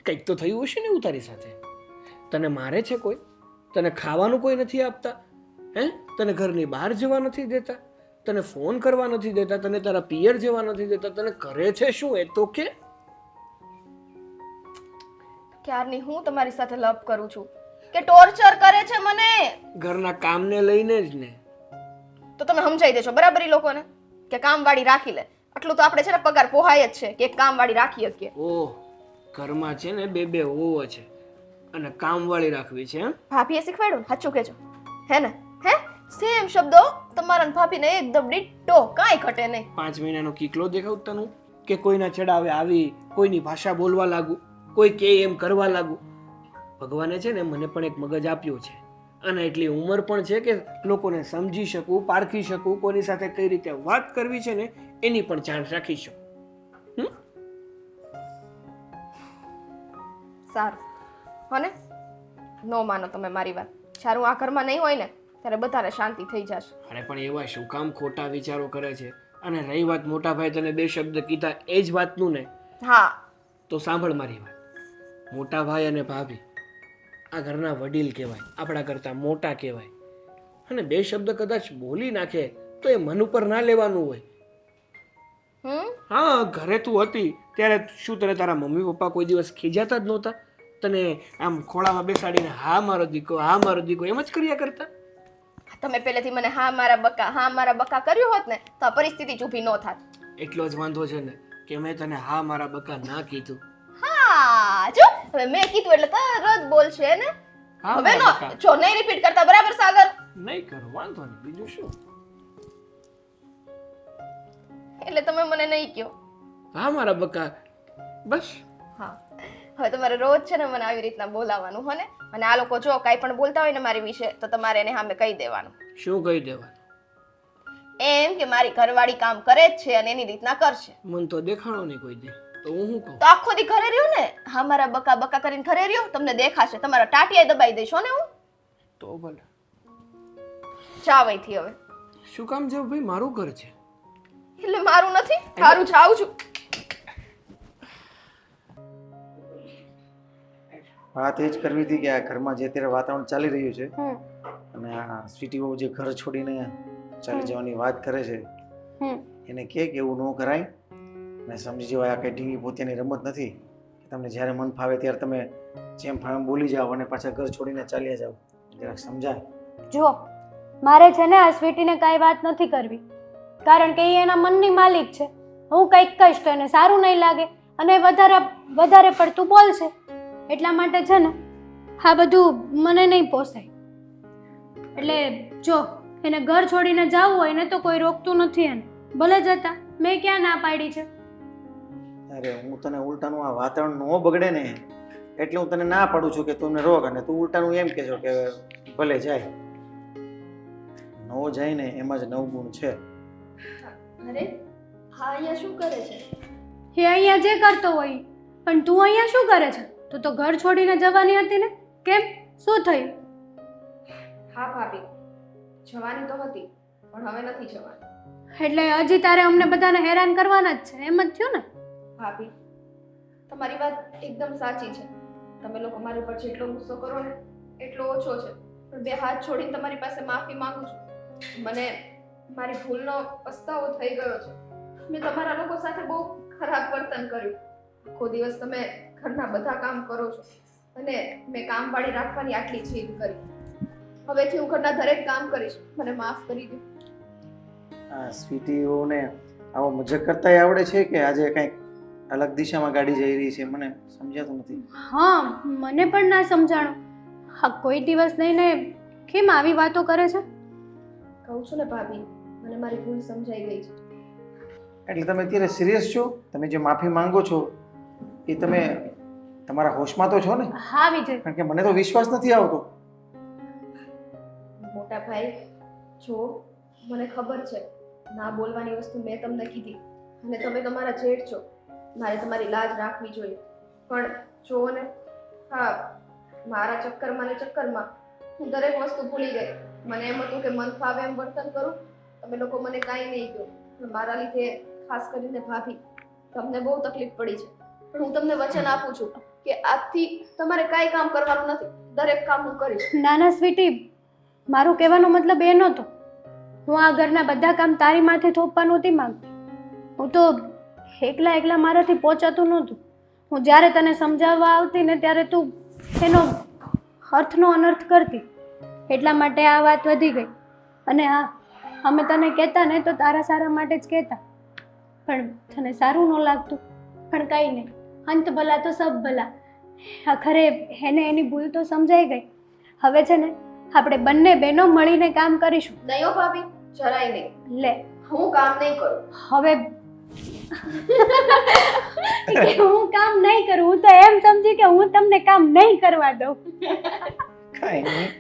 કંઈક તો થયું હશે ને એવું તારી સાથે? તને મારે છે કોઈ? તને ખાવાનું કોઈ નથી આપતા? તને ઘરની બહાર જવા નથી દેતા? તને ફોન કરવા નથી દેતા, તને તારા પિયર જવા નથી દેતા, તને કરે છે શું એ તો કે? ક્યારની હું તમારી સાથે લપ કરું છું કે ટોર્ચર કરે છે મને? ઘરના કામને લઈને જ ને. તો તમે સમજાઈ દેજો બરાબર ઈ લોકોને કે કામવાળી રાખી લે. આટલું તો આપણે છે ને પગાર પોહાય જ છે કે એક કામવાળી રાખી શકીએ. ઓહ, ઘરમાં છે ને બે હોવો છે અને કામવાળી રાખવી છે એમ? ભાભીએ શીખવાડ્યું ને? સાચું કહેજો. હે ને? હે સેમ શબ્દો તમારા ને ભાભીને એકદમ ડિટ્ટો, કાંઈ ઘટે નહીં. 5 મહિનાનો કીકલો દેખાવ તને કે કોઈના ચડાવે આવી, કોઈની ભાષા બોલવા લાગુ, કોઈ કે એમ કરવા લાગુ? ભગવાને છે ને મને પણ એક મગજ આપ્યું છે અને એટલી ઉંમર પણ છે કે લોકોને સમજી શકું, પારખી શકું, કોની સાથે કઈ રીતે વાત કરવી છે ને એની પણ જાણ રાખી શકું. સારું હોને, નો માનો તમે મારી વાત. જ્યારે હું આ ઘરમાં નહીં હોય ને ત્યારે બધાને શાંતિ થઈ જશે. અરે પણ એવા શું કામ ખોટા વિચારો કરે છે? અને રહી વાત મોટા ભાઈ તને 2 શબ્દ કીધા એ જ વાતનું ને, હા તો સાંભળ મારી વાત. મોટા ભાઈ અને ભાભી આ ઘરના વડીલ કહેવાય, આપણા કરતાં મોટા કહેવાય, અને 2 શબ્દ કદાચ બોલી નાખે તો એ મન ઉપર ના લેવાનું હોય. હા, ઘરે તું હતી ત્યારે શું તને તારા મમ્મી પપ્પા કોઈ દિવસ ખીજાતા જ નહોતા? તને આમ ખોળામાં બેસાડીને હા મારો દીકો, હા મારો દીકો એમ જ કર્યા કરતા? તમે પહેલેથી મને હા મારા બકા કર્યું હોત ને તો આ પરિસ્થિતિ જ ઊભી ન થાત. એટલો જ વાંધો છે ને કે મેં તને હા મારા બકા ના કીધું. હા જો હવે મેં કીધું એટલે તરત બોલશે ને. હા હવે મારા નો બકા. જો નહીં રિપીટ કરતા બરાબર સાગર? નહીં કરું, વાંધો નહીં, બીજું શું. એટલે તમે મને નહીં કહો. હા મારા બકા, બસ. હા હવે તમારે રોજ છે ને મને આવી રીતના બોલાવવાનું હો ને. અને આ લોકો જો કાંઈ પણ બોલતા હોય ને મારી વિશે તો તમારે એને સામે કહી દેવાનું. શું કહી દેવાનું? એમ કે મારી ઘરવાળી કામ કરે જ છે અને એની રીતના કરશે. મન તો દેખાણો નહીં કોઈ દે તો હું શું કહું? તો આખો દી ઘરે રહ્યો ને, હા મારા બકા કરીને ઘરે રહ્યો, તમને દેખાશે, તમારા ટાટિયા દબાઈ દઈશો ને હું. તો ભલે. જાવ અહીંથી હવે. શું કામ જાવ ભાઈ? મારું ઘર છે. એટલે મારું નથી, મારું જાઉં છું. વાત એ જ કરવી હતી કે આ ઘરમાં જે અત્યારે વાતાવરણ ચાલી રહ્યું છે અને આ સ્વીટી બહુ જે ઘર છોડીને ચાલી જવાની વાત કરે છે એને કે એવું ન કરાય અને સમજી જવાય આ કંઈ ઢીંગી પોતાની રમત નથી કે તમને જ્યારે મન ફાવે ત્યારે તમે જેમ ફાવે એમ બોલી જાઓ અને પાછા ઘર છોડીને ચાલ્યા જાઓ. જરાક સમજાય. જો મારે છે ને આ સ્વીટીને કાંઈ વાત નથી કરવી, કારણ કે એ એના મનની માલિક છે. હું કંઈક કહીશ તો એને સારું નહીં લાગે અને વધારે પડતું બોલશે. એટલા માટે છે ને આ બધું મને નહીં પોસાય. એટલે જો એને ઘર છોડીને જવું હોય ને તો કોઈ રોકતું નથી એને, ભલે જતા. મેં ક્યાં ના પાડી છે? અરે હું તને ઉલટાનું આ વાતાવરણ ન બગડે ને એટલે હું તને ના પાડું છું કે તું રોક, અને તું ઉલટાનું એમ કહેજો કે ભલે જાય. ન જાય ને એમાં જ 9 ગુણ છે. અરે હા અહીંયા શું કરે છે? એ અહીંયા જે કરતો હોય, પણ તું અહીંયા શું કરે છે? તું તો ઘર છોડીને જવાની હતી ને, કેમ? શું થયું? હા ભાભી, જવાની તો હતી પણ હવે નથી જવાની. એટલે હજી તારે અમને બધાને હેરાન કરવાના જ છે, એમ જ થયું ને? ભાભી તમારી વાત એકદમ સાચી છે. તમે લોકો મારી ઉપર જેટલો ગુસ્સો કરો ને એટલો ઓછો છે. પણ 2 હાથ છોડીને તમારી પાસે માફી માંગુ છું. મને મારી ભૂલનો પસ્તાવો થઈ ગયો છે. મેં તમારા લોકો સાથે બહુ ખરાબ વર્તન કર્યું. આખો દિવસ તમે ઘરના બધા કામ કરો છો અને મેં કામવાળી રાખવાની આટલી જીદ કરી. હવેથી હું ઘરના દરેક કામ કરીશ, મને માફ કરી દો. આ સ્વીટીઓને આવો મજાક કરતાય આવડે છે કે આજે કંઈક અલગ દિશામાં ગાડી જઈ રહી છે? મને સમજાતું નથી. હા, મને પણ ના સમજાણો. હા, કોઈ દિવસ નહીં ને કેમ આવી વાતો કરે છે? કહું છું ને ભાભી, મને મારી ભૂલ સમજાઈ ગઈ છે. એટલે તમે અત્યારે સિરિયસ છો? તમે જે માફી માંગો છો એ તમે તમારા હોશમાં તો છો ને? હા વિજય, કારણ કે મને તો વિશ્વાસ નથી આવતો. મોટા ભાઈ જો મને ખબર છે ના બોલવાની વસ્તુ મેં તમને કીધી અને તમે તમારા જેઠ છો, મારે તમારી લાજ રાખવી જોઈએ. પણ જુઓ ને, હા મારા ચક્કરમાં હું દરેક વસ્તુ ભૂલી ગઈ. મને એમ હતું કે મન ફાવે એમ વર્તન કરું, તમે લોકો મને કાંઈ નહીં કહો. પણ મારા લીધે ખાસ કરીને ભાભી તમને બહુ તકલીફ પડી છે. પણ હું તમને વચન આપું છું કે આજથી તમારે કાંઈ કામ કરવાનું નથી, દરેક કામ હું કરીશ. નાના સ્વીટી, મારું કહેવાનો મતલબ એ નહોતો. હું આ ઘરના બધા કામ તારી માથે થોપવા નહોતી માંગતી. હું તો એકલા મારાથી પહોંચાતું નહોતું. હું જ્યારે તને સમજાવવા આવતી ને ત્યારે તું એનો અર્થનો અનર્થ કરતી. એટલા માટે આ વાત વધી ગઈ. અને હા, અમે તને કહેતા ને તો તારા સારા માટે જ કહેતા, પણ તને સારું ન લાગતું. પણ કંઈ નહીં, અંત ભલા તો સબ ભલા. આખરે એને એની ભૂલ તો સમજાઈ ગઈ. હવે છે ને આપણે બંને બહેનો મળીને કામ કરીશું. નહીં હો ભાભી, જરાય નહીં. લે, હું કામ નહીં કરું. હવે કે હું કામ નહીં કરું, હું તો એમ સમજી કે હું તમને કામ નહીં કરવા દઉં. કાંઈ નહીં,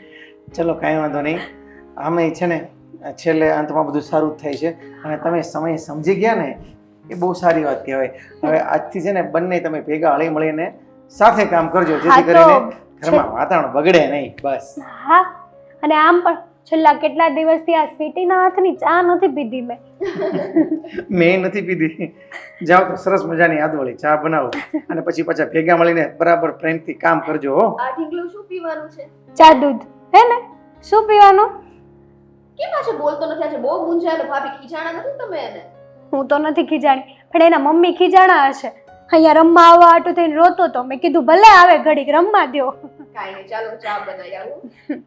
ચલો કાંઈ વાંધો નહીં. આમે છે ને છેલ્લે અંતમાં બધું સારું જ થાય છે. અને તમે સમય સમજી ગયા ને એ બહુ સારી વાત કહેવાય. હવે આજથી છે ને બંને તમે ભેગા હળી મળીને સાથે કામ કરજો, જેથી કરીને ઘરમાં વાતાવરણ બગડે નહીં. બસ. હા, અને આમ પણ છેલ્લા કેટલા દિવસથી આ સ્વીટીના હાથની ચા નથી પીધી મેં. મેં નથી પીધી. જાઓ તો સરસ મજાની આદવાળી ચા બનાવો અને પછી પાછા ભેગા મળીને બરાબર પ્રેમથી કામ કરજો હો. આ ઢીંગલું શું પીવાનું છે? ચા દૂધ હે ને? શું પીવાનું? કેમ આજે બોલતો નથી? આજે બહુ મૂંઝાયેલો. ભાભી ખીજાણા નથી તમે એને? હું તો નથી ખીજાણી, પણ એના મમ્મી ખીજાણા હશે. અહીંયા રમવા આવવા આટું થઈને રોતો તો. મેં કીધું ભલે આવે ઘડીક રમવા દ્યો. કાંઈ નહીં, ચાલો ચા બનાવી આવું.